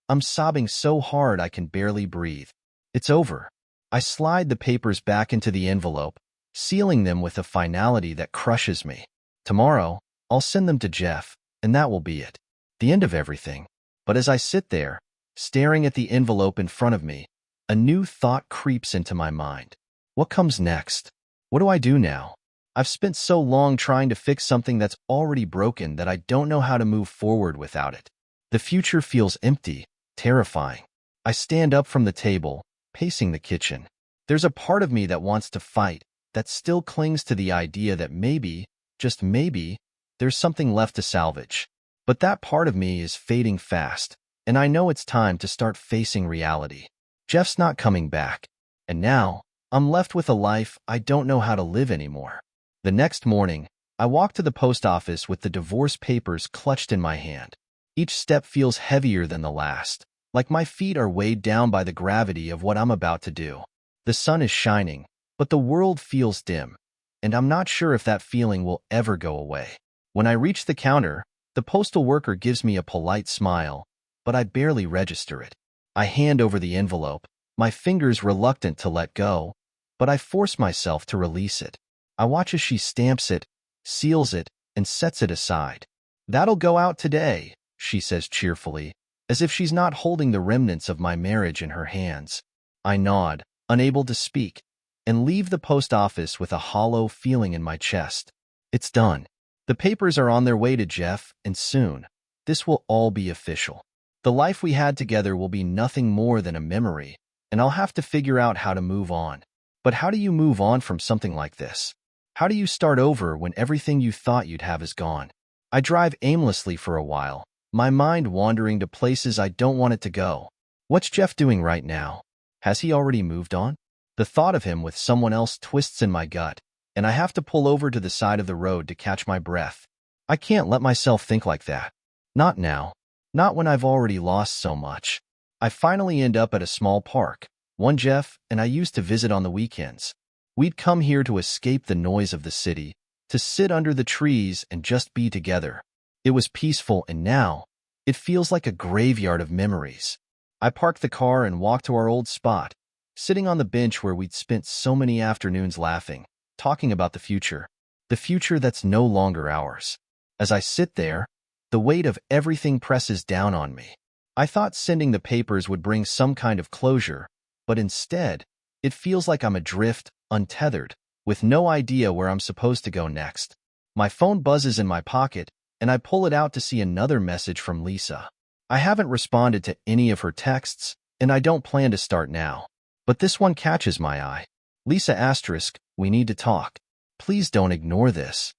I'm sobbing so hard I can barely breathe. It's over. I slide the papers back into the envelope, sealing them with a finality that crushes me. Tomorrow, I'll send them to Jeff, and that will be it. The end of everything. But as I sit there, staring at the envelope in front of me, a new thought creeps into my mind. What comes next? What do I do now? I've spent so long trying to fix something that's already broken that I don't know how to move forward without it. The future feels empty, terrifying. I stand up from the table, pacing the kitchen. There's a part of me that wants to fight, that still clings to the idea that maybe, just maybe, there's something left to salvage. But that part of me is fading fast, and I know it's time to start facing reality. Jeff's not coming back, and now, I'm left with a life I don't know how to live anymore. The next morning, I walk to the post office with the divorce papers clutched in my hand. Each step feels heavier than the last, like my feet are weighed down by the gravity of what I'm about to do. The sun is shining, but the world feels dim, and I'm not sure if that feeling will ever go away. When I reach the counter, the postal worker gives me a polite smile, but I barely register it. I hand over the envelope, my fingers reluctant to let go, but I force myself to release it. I watch as she stamps it, seals it, and sets it aside. "That'll go out today," she says cheerfully, as if she's not holding the remnants of my marriage in her hands. I nod, unable to speak, and leave the post office with a hollow feeling in my chest. It's done. The papers are on their way to Jeff, and soon, this will all be official. The life we had together will be nothing more than a memory, and I'll have to figure out how to move on. But how do you move on from something like this? How do you start over when everything you thought you'd have is gone? I drive aimlessly for a while, my mind wandering to places I don't want it to go. What's Jeff doing right now? Has he already moved on? The thought of him with someone else twists in my gut, and I have to pull over to the side of the road to catch my breath. I can't let myself think like that. Not now. Not when I've already lost so much. I finally end up at a small park, one Jeff and I used to visit on the weekends. We'd come here to escape the noise of the city, to sit under the trees and just be together. It was peaceful, and now, it feels like a graveyard of memories. I park the car and walk to our old spot, sitting on the bench where we'd spent so many afternoons laughing, talking about the future that's no longer ours. As I sit there, the weight of everything presses down on me. I thought sending the papers would bring some kind of closure, but instead, it feels like I'm adrift, untethered, with no idea where I'm supposed to go next. My phone buzzes in my pocket, and I pull it out to see another message from Lisa. I haven't responded to any of her texts, and I don't plan to start now. But this one catches my eye. Lisa asterisk, "We need to talk. Please don't ignore this."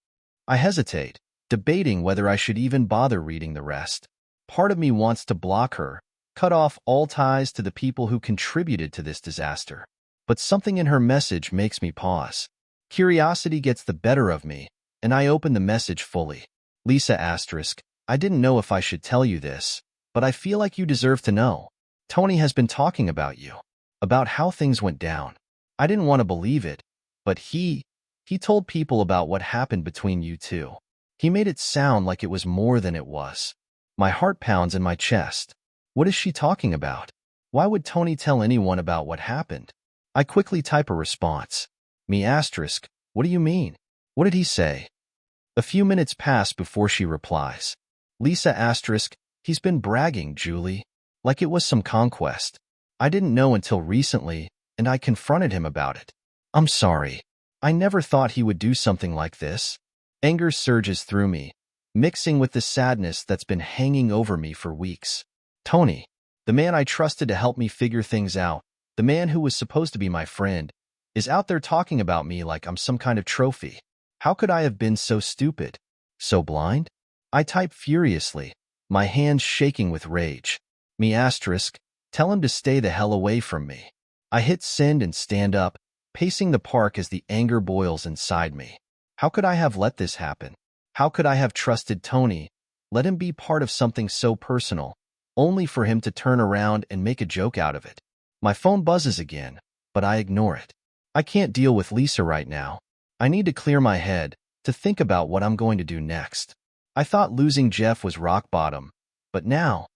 I hesitate, debating whether I should even bother reading the rest. Part of me wants to block her, cut off all ties to the people who contributed to this disaster. But something in her message makes me pause. Curiosity gets the better of me, and I open the message fully. Lisa asterisk, "I didn't know if I should tell you this, but I feel like you deserve to know. Tony has been talking about you, about how things went down. I didn't want to believe it, but he told people about what happened between you two. He made it sound like it was more than it was." My heart pounds in my chest. What is she talking about? Why would Tony tell anyone about what happened? I quickly type a response. Me asterisk, "What do you mean? What did he say?" A few minutes pass before she replies. Lisa asterisk, "He's been bragging, Julie. Like it was some conquest." I didn't know until recently, and I confronted him about it. I'm sorry. I never thought he would do something like this. Anger surges through me, mixing with the sadness that's been hanging over me for weeks. Tony, the man I trusted to help me figure things out, the man who was supposed to be my friend, is out there talking about me like I'm some kind of trophy. How could I have been so stupid? So blind? I type furiously, my hands shaking with rage. Me asterisk, tell him to stay the hell away from me. I hit send and stand up, pacing the park as the anger boils inside me. How could I have let this happen? How could I have trusted Tony, let him be part of something so personal, only for him to turn around and make a joke out of it? My phone buzzes again, but I ignore it. I can't deal with Lisa right now. I need to clear my head, to think about what I'm going to do next. I thought losing Jeff was rock bottom, but now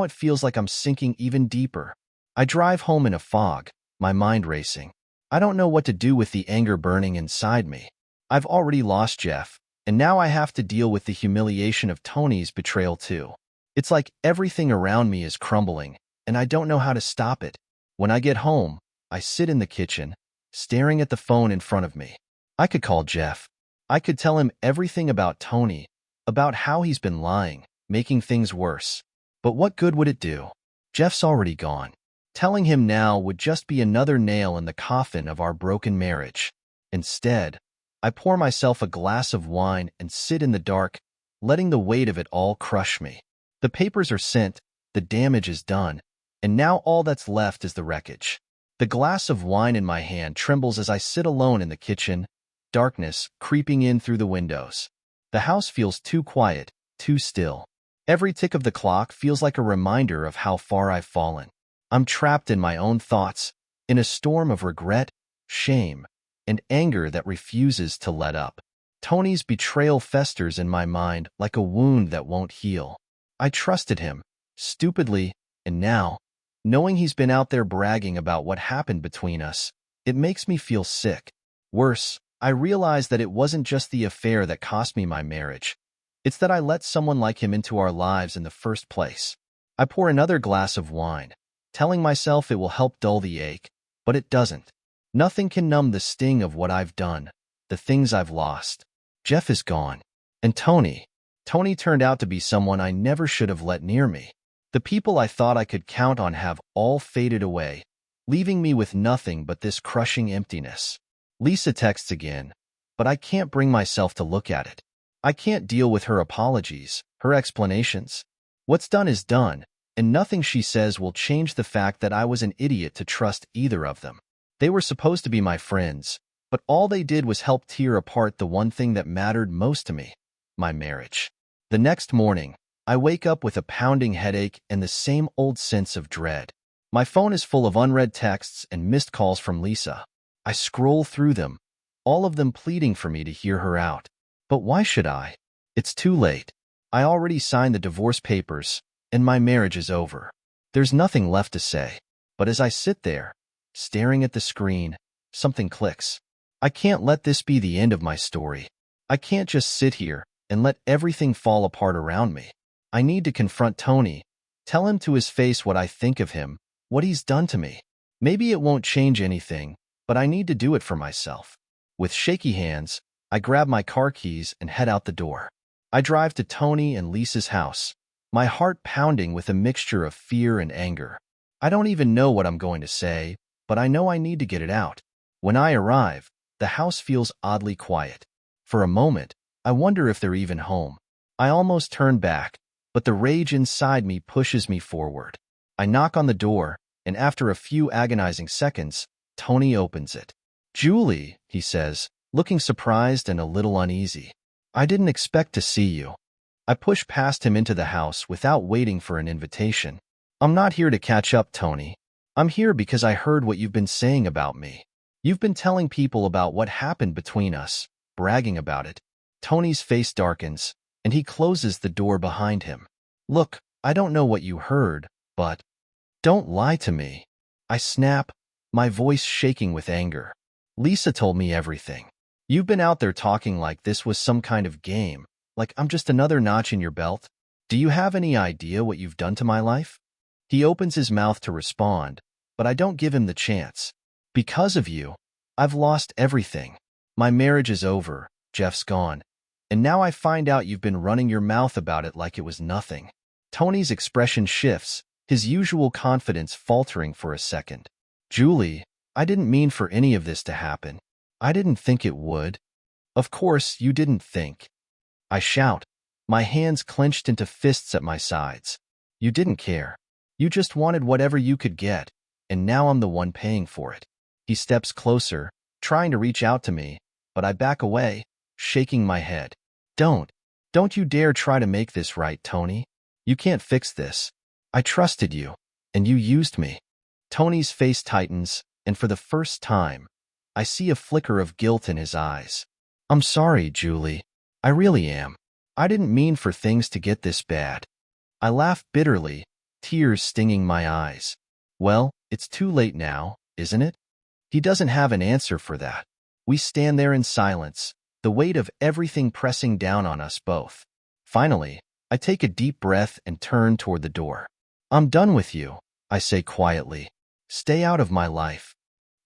it feels like I'm sinking even deeper. I drive home in a fog, my mind racing. I don't know what to do with the anger burning inside me. I've already lost Jeff, and now I have to deal with the humiliation of Tony's betrayal too. It's like everything around me is crumbling, and I don't know how to stop it. When I get home, I sit in the kitchen, staring at the phone in front of me. I could call Jeff. I could tell him everything about Tony, about how he's been lying, making things worse. But what good would it do? Jeff's already gone. Telling him now would just be another nail in the coffin of our broken marriage. Instead, I pour myself a glass of wine and sit in the dark, letting the weight of it all crush me. The papers are sent, the damage is done, and now all that's left is the wreckage. The glass of wine in my hand trembles as I sit alone in the kitchen, darkness creeping in through the windows. The house feels too quiet, too still. Every tick of the clock feels like a reminder of how far I've fallen. I'm trapped in my own thoughts, in a storm of regret, shame, and anger that refuses to let up. Tony's betrayal festers in my mind like a wound that won't heal. I trusted him, stupidly, and now, knowing he's been out there bragging about what happened between us, it makes me feel sick. Worse, I realize that it wasn't just the affair that cost me my marriage. It's that I let someone like him into our lives in the first place. I pour another glass of wine, telling myself it will help dull the ache, but it doesn't. Nothing can numb the sting of what I've done, the things I've lost. Jeff is gone. And Tony turned out to be someone I never should have let near me. The people I thought I could count on have all faded away, leaving me with nothing but this crushing emptiness. Lisa texts again, but I can't bring myself to look at it. I can't deal with her apologies, her explanations. What's done is done, and nothing she says will change the fact that I was an idiot to trust either of them. They were supposed to be my friends, but all they did was help tear apart the one thing that mattered most to me, my marriage. The next morning, I wake up with a pounding headache and the same old sense of dread. My phone is full of unread texts and missed calls from Lisa. I scroll through them, all of them pleading for me to hear her out. But why should I? It's too late. I already signed the divorce papers, and my marriage is over. There's nothing left to say. But as I sit there, staring at the screen, something clicks. I can't let this be the end of my story. I can't just sit here and let everything fall apart around me. I need to confront Tony, tell him to his face what I think of him, what he's done to me. Maybe it won't change anything, but I need to do it for myself. With shaky hands, I grab my car keys and head out the door. I drive to Tony and Lisa's house, my heart pounding with a mixture of fear and anger. I don't even know what I'm going to say, but I know I need to get it out. When I arrive, the house feels oddly quiet. For a moment, I wonder if they're even home. I almost turn back, but the rage inside me pushes me forward. I knock on the door, and after a few agonizing seconds, Tony opens it. "Julie," he says, looking surprised and a little uneasy. "I didn't expect to see you." I push past him into the house without waiting for an invitation. "I'm not here to catch up, Tony. I'm here because I heard what you've been saying about me. You've been telling people about what happened between us, bragging about it." Tony's face darkens, and he closes the door behind him. "Look, I don't know what you heard, but don't lie to me." I snap, my voice shaking with anger. "Lisa told me everything. You've been out there talking like this was some kind of game, like I'm just another notch in your belt. Do you have any idea what you've done to my life?" He opens his mouth to respond, but I don't give him the chance. Because of you, I've lost everything. My marriage is over, Jeff's gone. And now I find out you've been running your mouth about it like it was nothing. Tony's expression shifts, his usual confidence faltering for a second. Julie, I didn't mean for any of this to happen. I didn't think it would. Of course, you didn't think. I shout, my hands clenched into fists at my sides. You didn't care. You just wanted whatever you could get, and now I'm the one paying for it. He steps closer, trying to reach out to me, but I back away, shaking my head. Don't you dare try to make this right, Tony. You can't fix this. I trusted you, and you used me. Tony's face tightens, and for the first time, I see a flicker of guilt in his eyes. I'm sorry, Julie. I really am. I didn't mean for things to get this bad. I laugh bitterly, tears stinging my eyes. Well, it's too late now, isn't it? He doesn't have an answer for that. We stand there in silence, the weight of everything pressing down on us both. Finally, I take a deep breath and turn toward the door. I'm done with you, I say quietly. Stay out of my life.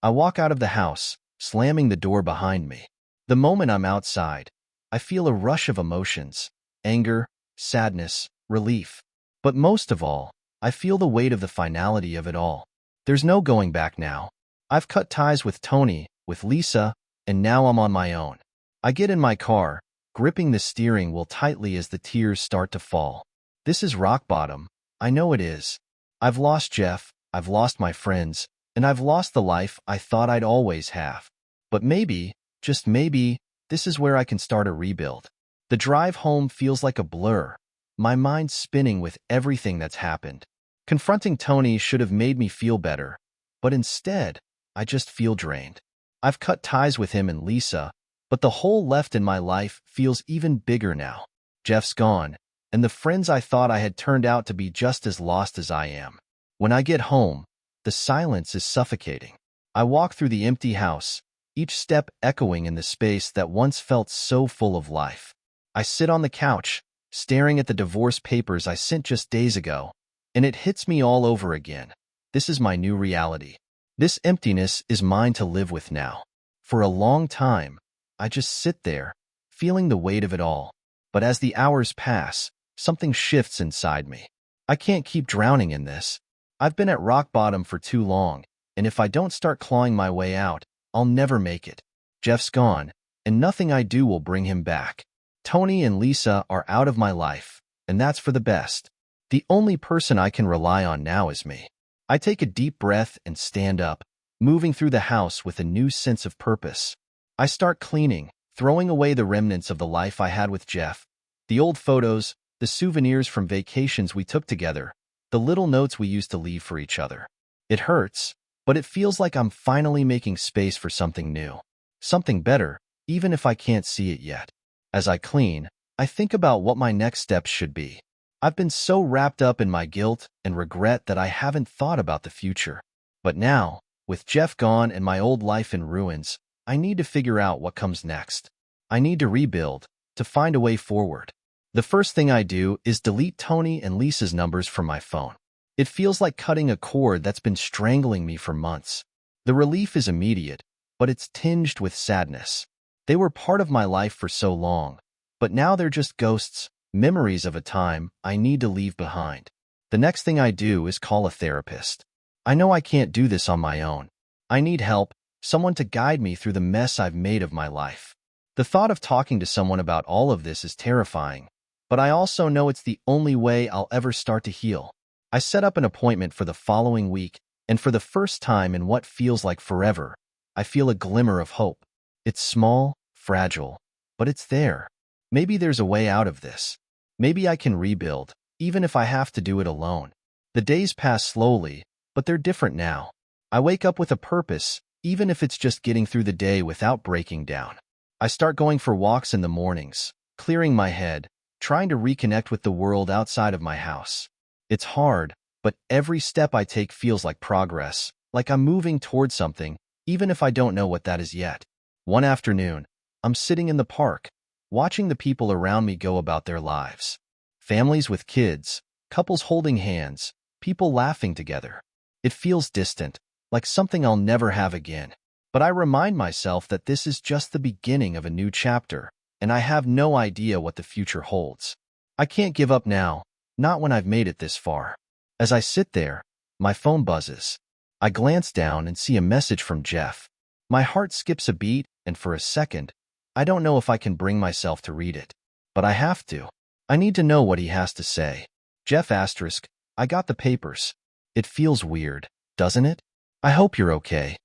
I walk out of the house, slamming the door behind me. The moment I'm outside, I feel a rush of emotions, anger, sadness, relief. But most of all, I feel the weight of the finality of it all. There's no going back now. I've cut ties with Tony, with Lisa, and now I'm on my own. I get in my car, gripping the steering wheel tightly as the tears start to fall. This is rock bottom. I know it is. I've lost Jeff, I've lost my friends, and I've lost the life I thought I'd always have. But maybe, just maybe, this is where I can start a rebuild. The drive home feels like a blur, my mind spinning with everything that's happened. Confronting Tony should have made me feel better, but instead, I just feel drained. I've cut ties with him and Lisa, but the hole left in my life feels even bigger now. Jeff's gone, and the friends I thought I had turned out to be just as lost as I am. When I get home, the silence is suffocating. I walk through the empty house, each step echoing in the space that once felt so full of life. I sit on the couch, staring at the divorce papers I sent just days ago, and it hits me all over again. This is my new reality. This emptiness is mine to live with now. For a long time, I just sit there, feeling the weight of it all. But as the hours pass, something shifts inside me. I can't keep drowning in this. I've been at rock bottom for too long, and if I don't start clawing my way out, I'll never make it. Jeff's gone, and nothing I do will bring him back. Tony and Lisa are out of my life, and that's for the best. The only person I can rely on now is me. I take a deep breath and stand up, moving through the house with a new sense of purpose. I start cleaning, throwing away the remnants of the life I had with Jeff, the old photos, the souvenirs from vacations we took together, the little notes we used to leave for each other. It hurts, but it feels like I'm finally making space for something new, something better, even if I can't see it yet. As I clean, I think about what my next steps should be. I've been so wrapped up in my guilt and regret that I haven't thought about the future. But now, with Jeff gone and my old life in ruins, I need to figure out what comes next. I need to rebuild, to find a way forward. The first thing I do is delete Tony and Lisa's numbers from my phone. It feels like cutting a cord that's been strangling me for months. The relief is immediate, but it's tinged with sadness. They were part of my life for so long, but now they're just ghosts, memories of a time I need to leave behind. The next thing I do is call a therapist. I know I can't do this on my own. I need help, someone to guide me through the mess I've made of my life. The thought of talking to someone about all of this is terrifying, but I also know it's the only way I'll ever start to heal. I set up an appointment for the following week, and for the first time in what feels like forever, I feel a glimmer of hope. It's small, fragile, but it's there. Maybe there's a way out of this. Maybe I can rebuild, even if I have to do it alone. The days pass slowly, but they're different now. I wake up with a purpose, even if it's just getting through the day without breaking down. I start going for walks in the mornings, clearing my head, trying to reconnect with the world outside of my house. It's hard, but every step I take feels like progress, like I'm moving towards something, even if I don't know what that is yet. One afternoon, I'm sitting in the park, watching the people around me go about their lives. Families with kids, couples holding hands, people laughing together. It feels distant, like something I'll never have again. But I remind myself that this is just the beginning of a new chapter, and I have no idea what the future holds. I can't give up now, not when I've made it this far. As I sit there, my phone buzzes. I glance down and see a message from Jeff. My heart skips a beat, and for a second, I don't know if I can bring myself to read it. But I have to. I need to know what he has to say. Jeff asterisk, I got the papers. It feels weird, doesn't it? I hope you're okay.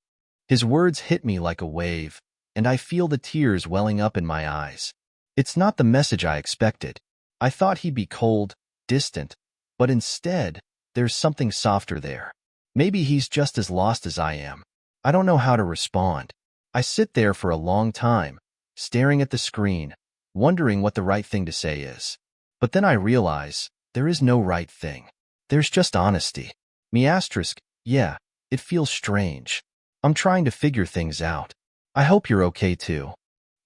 His words hit me like a wave, and I feel the tears welling up in my eyes. It's not the message I expected. I thought he'd be cold, distant, but instead, there's something softer there. Maybe he's just as lost as I am. I don't know how to respond. I sit there for a long time, staring at the screen, wondering what the right thing to say is. But then I realize there is no right thing. There's just honesty. Me asterisk, yeah, it feels strange. I'm trying to figure things out. I hope you're okay too.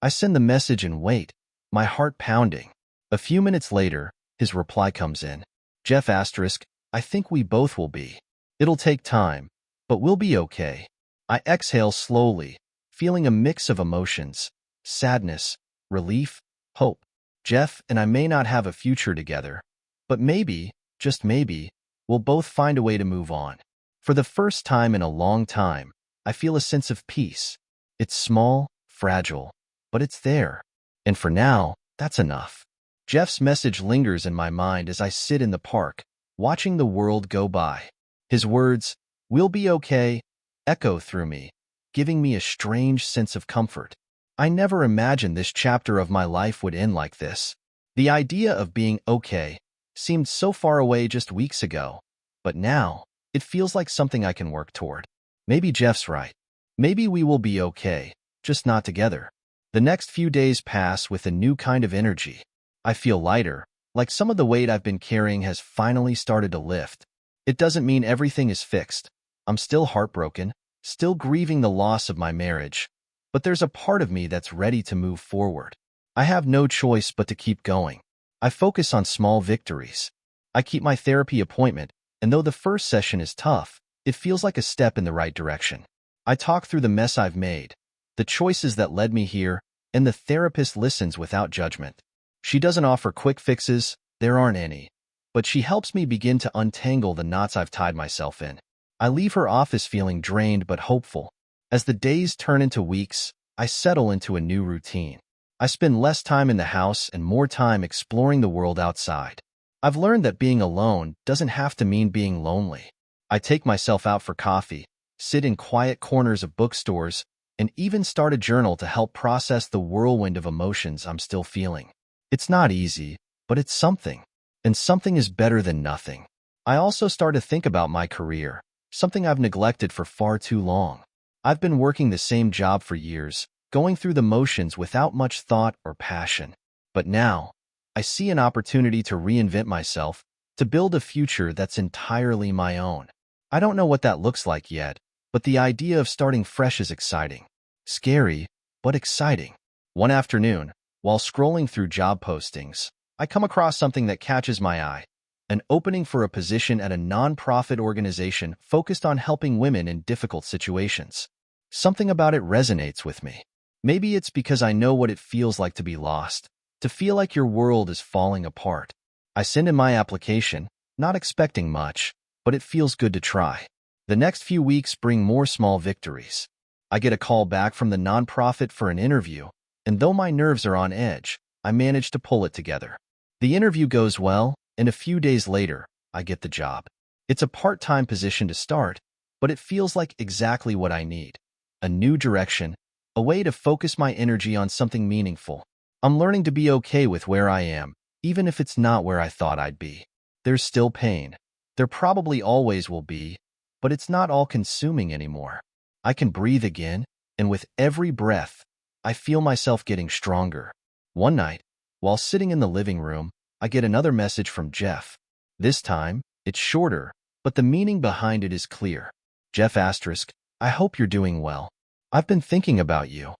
I send the message and wait, my heart pounding. A few minutes later, his reply comes in. Jeff asterisk, I think we both will be. It'll take time, but we'll be okay. I exhale slowly, feeling a mix of emotions, sadness, relief, hope. Jeff and I may not have a future together, but maybe, just maybe, we'll both find a way to move on. For the first time in a long time, I feel a sense of peace. It's small, fragile, but it's there. And for now, that's enough. Jeff's message lingers in my mind as I sit in the park, watching the world go by. His words, "We'll be okay," echo through me, giving me a strange sense of comfort. I never imagined this chapter of my life would end like this. The idea of being okay seemed so far away just weeks ago, but now, it feels like something I can work toward. Maybe Jeff's right. Maybe we will be okay, just not together. The next few days pass with a new kind of energy. I feel lighter, like some of the weight I've been carrying has finally started to lift. It doesn't mean everything is fixed. I'm still heartbroken, still grieving the loss of my marriage, but there's a part of me that's ready to move forward. I have no choice but to keep going. I focus on small victories. I keep my therapy appointment, and though the first session is tough, it feels like a step in the right direction. I talk through the mess I've made, the choices that led me here, and the therapist listens without judgment. She doesn't offer quick fixes, there aren't any, but she helps me begin to untangle the knots I've tied myself in. I leave her office feeling drained but hopeful. As the days turn into weeks, I settle into a new routine. I spend less time in the house and more time exploring the world outside. I've learned that being alone doesn't have to mean being lonely. I take myself out for coffee, sit in quiet corners of bookstores, and even start a journal to help process the whirlwind of emotions I'm still feeling. It's not easy, but it's something. And something is better than nothing. I also start to think about my career, something I've neglected for far too long. I've been working the same job for years, going through the motions without much thought or passion. But now, I see an opportunity to reinvent myself, to build a future that's entirely my own. I don't know what that looks like yet, but the idea of starting fresh is exciting. Scary, but exciting. One afternoon, while scrolling through job postings, I come across something that catches my eye. An opening for a position at a non-profit organization focused on helping women in difficult situations. Something about it resonates with me. Maybe it's because I know what it feels like to be lost, to feel like your world is falling apart. I send in my application, not expecting much, but it feels good to try. The next few weeks bring more small victories. I get a call back from the nonprofit for an interview, and though my nerves are on edge, I manage to pull it together. The interview goes well, and a few days later, I get the job. It's a part-time position to start, but it feels like exactly what I need. A new direction, a way to focus my energy on something meaningful. I'm learning to be okay with where I am, even if it's not where I thought I'd be. There's still pain. There probably always will be, but it's not all-consuming anymore. I can breathe again, and with every breath, I feel myself getting stronger. One night, while sitting in the living room, I get another message from Jeff. This time, it's shorter, but the meaning behind it is clear. Jeff asterisk, I hope you're doing well. I've been thinking about you.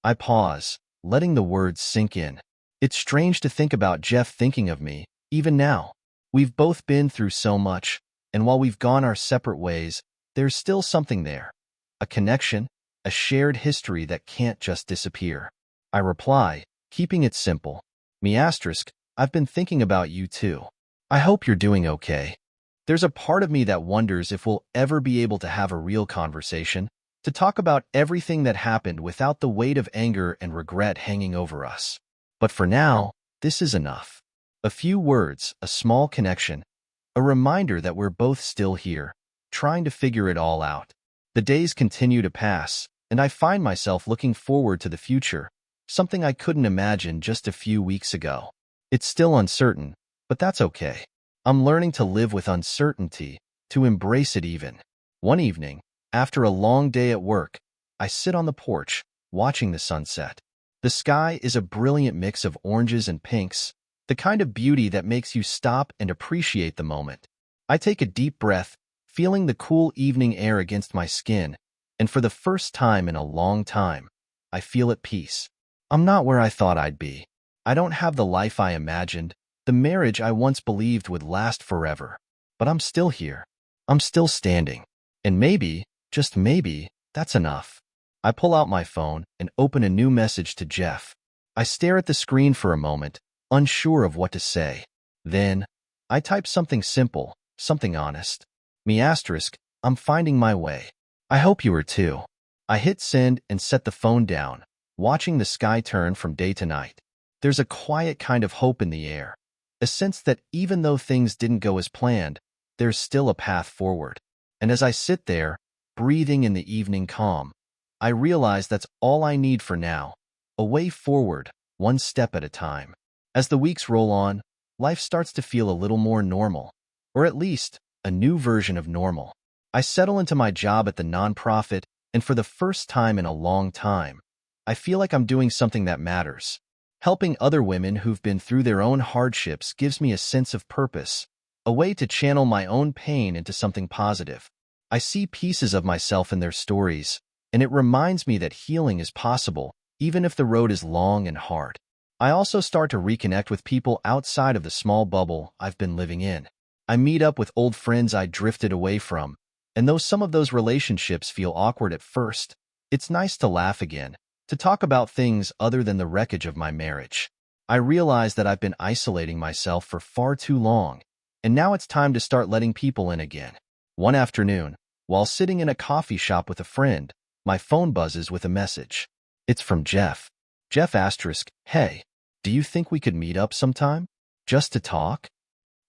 I pause, letting the words sink in. It's strange to think about Jeff thinking of me, even now. We've both been through so much, and while we've gone our separate ways, there's still something there. A connection, a shared history that can't just disappear. I reply, keeping it simple. Me asterisk, I've been thinking about you too. I hope you're doing okay. There's a part of me that wonders if we'll ever be able to have a real conversation, to talk about everything that happened without the weight of anger and regret hanging over us. But for now, this is enough. A few words, a small connection, a reminder that we're both still here, trying to figure it all out. The days continue to pass, and I find myself looking forward to the future, something I couldn't imagine just a few weeks ago. It's still uncertain, but that's okay. I'm learning to live with uncertainty, to embrace it even. One evening, after a long day at work, I sit on the porch, watching the sunset. The sky is a brilliant mix of oranges and pinks, the kind of beauty that makes you stop and appreciate the moment. I take a deep breath, feeling the cool evening air against my skin, and for the first time in a long time, I feel at peace. I'm not where I thought I'd be. I don't have the life I imagined, the marriage I once believed would last forever. But I'm still here. I'm still standing. And maybe, just maybe, that's enough. I pull out my phone and open a new message to Jeff. I stare at the screen for a moment, unsure of what to say. Then, I type something simple, something honest. Me asterisk, I'm finding my way. I hope you are too. I hit send and set the phone down, watching the sky turn from day to night. There's a quiet kind of hope in the air, a sense that even though things didn't go as planned, there's still a path forward. And as I sit there, breathing in the evening calm, I realize that's all I need for now, a way forward, one step at a time. As the weeks roll on, life starts to feel a little more normal, or at least a new version of normal. I settle into my job at the nonprofit, and for the first time in a long time, I feel like I'm doing something that matters. Helping other women who've been through their own hardships gives me a sense of purpose, a way to channel my own pain into something positive. I see pieces of myself in their stories, and it reminds me that healing is possible, even if the road is long and hard. I also start to reconnect with people outside of the small bubble I've been living in. I meet up with old friends I drifted away from, and though some of those relationships feel awkward at first, it's nice to laugh again, to talk about things other than the wreckage of my marriage. I realize that I've been isolating myself for far too long, and now it's time to start letting people in again. One afternoon, while sitting in a coffee shop with a friend, my phone buzzes with a message. It's from Jeff. Jeff asterisk, hey, do you think we could meet up sometime? Just to talk?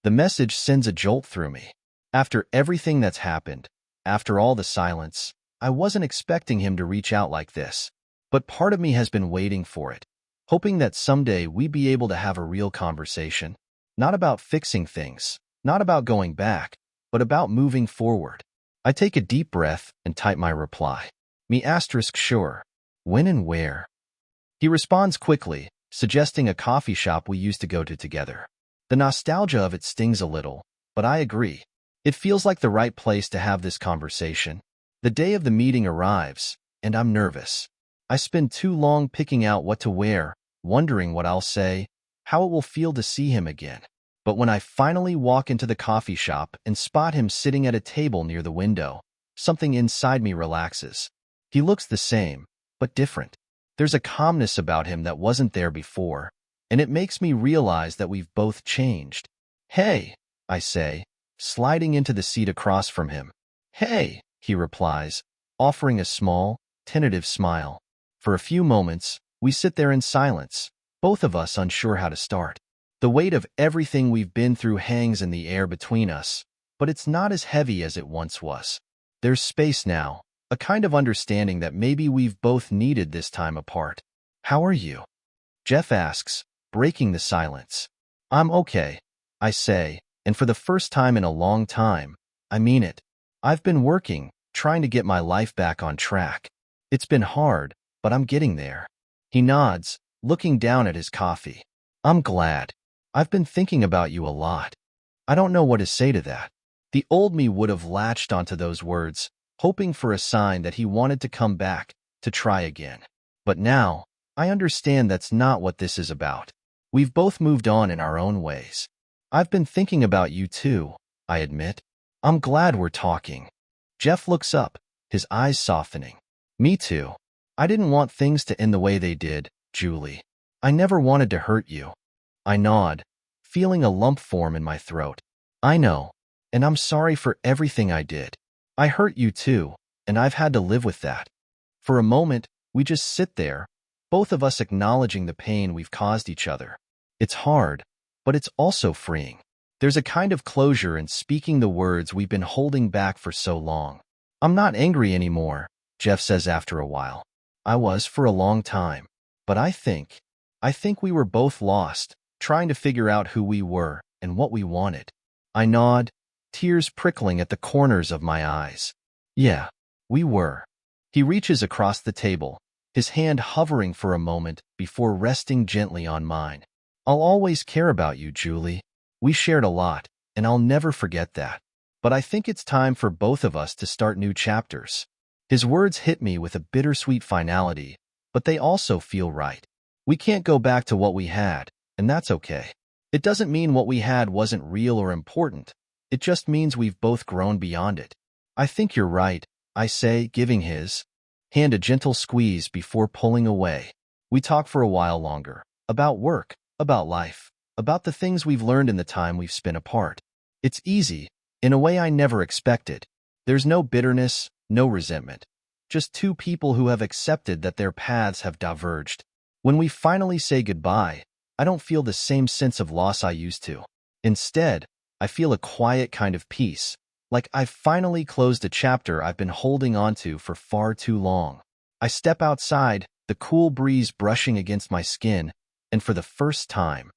The message sends a jolt through me. After everything that's happened, after all the silence, I wasn't expecting him to reach out like this. But part of me has been waiting for it, hoping that someday we'd be able to have a real conversation. Not about fixing things, not about going back, but about moving forward. I take a deep breath and type my reply. Me asterisk sure. When and where? He responds quickly, suggesting a coffee shop we used to go to together. The nostalgia of it stings a little, but I agree. It feels like the right place to have this conversation. The day of the meeting arrives, and I'm nervous. I spend too long picking out what to wear, wondering what I'll say, how it will feel to see him again. But when I finally walk into the coffee shop and spot him sitting at a table near the window, something inside me relaxes. He looks the same, but different. There's a calmness about him that wasn't there before, and it makes me realize that we've both changed. Hey, I say, sliding into the seat across from him. Hey, he replies, offering a small, tentative smile. For a few moments, we sit there in silence, both of us unsure how to start. The weight of everything we've been through hangs in the air between us, but it's not as heavy as it once was. There's space now, a kind of understanding that maybe we've both needed this time apart. How are you? Jeff asks, breaking the silence. I'm okay, I say, and for the first time in a long time, I mean it. I've been working, trying to get my life back on track. It's been hard, but I'm getting there. He nods, looking down at his coffee. I'm glad. I've been thinking about you a lot. I don't know what to say to that. The old me would have latched onto those words, hoping for a sign that he wanted to come back, to try again. But now, I understand that's not what this is about. We've both moved on in our own ways. I've been thinking about you too, I admit. I'm glad we're talking. Jeff looks up, his eyes softening. Me too. I didn't want things to end the way they did, Julie. I never wanted to hurt you. I nod, feeling a lump form in my throat. I know, and I'm sorry for everything I did. I hurt you too, and I've had to live with that. For a moment, we just sit there, both of us acknowledging the pain we've caused each other. It's hard, but it's also freeing. There's a kind of closure in speaking the words we've been holding back for so long. I'm not angry anymore, Jeff says after a while. I was for a long time, but I think we were both lost, trying to figure out who we were and what we wanted. I nod, tears prickling at the corners of my eyes. Yeah, we were. He reaches across the table, his hand hovering for a moment before resting gently on mine. I'll always care about you, Julie. We shared a lot, and I'll never forget that. But I think it's time for both of us to start new chapters. His words hit me with a bittersweet finality, but they also feel right. We can't go back to what we had, and that's okay. It doesn't mean what we had wasn't real or important. It just means we've both grown beyond it. I think you're right, I say, giving his hand a gentle squeeze before pulling away. We talk for a while longer, about work, about life, about the things we've learned in the time we've spent apart. It's easy, in a way I never expected. There's no bitterness, no resentment. Just two people who have accepted that their paths have diverged. When we finally say goodbye, I don't feel the same sense of loss I used to. Instead, I feel a quiet kind of peace, like I've finally closed a chapter I've been holding onto for far too long. I step outside, the cool breeze brushing against my skin, and for the first time,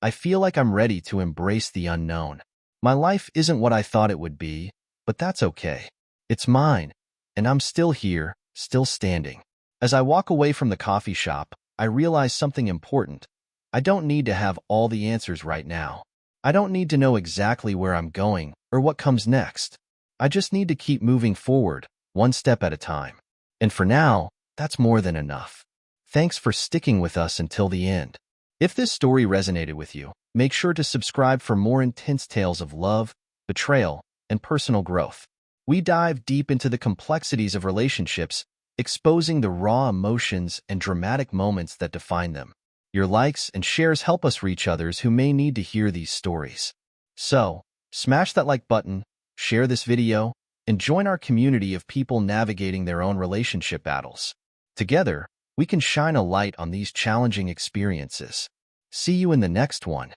I feel like I'm ready to embrace the unknown. My life isn't what I thought it would be, but that's okay. It's mine, and I'm still here, still standing. As I walk away from the coffee shop, I realize something important. I don't need to have all the answers right now. I don't need to know exactly where I'm going or what comes next. I just need to keep moving forward, one step at a time. And for now, that's more than enough. Thanks for sticking with us until the end. If this story resonated with you, make sure to subscribe for more intense tales of love, betrayal, and personal growth. We dive deep into the complexities of relationships, exposing the raw emotions and dramatic moments that define them. Your likes and shares help us reach others who may need to hear these stories. So, smash that like button, share this video, and join our community of people navigating their own relationship battles. Together, we can shine a light on these challenging experiences. See you in the next one.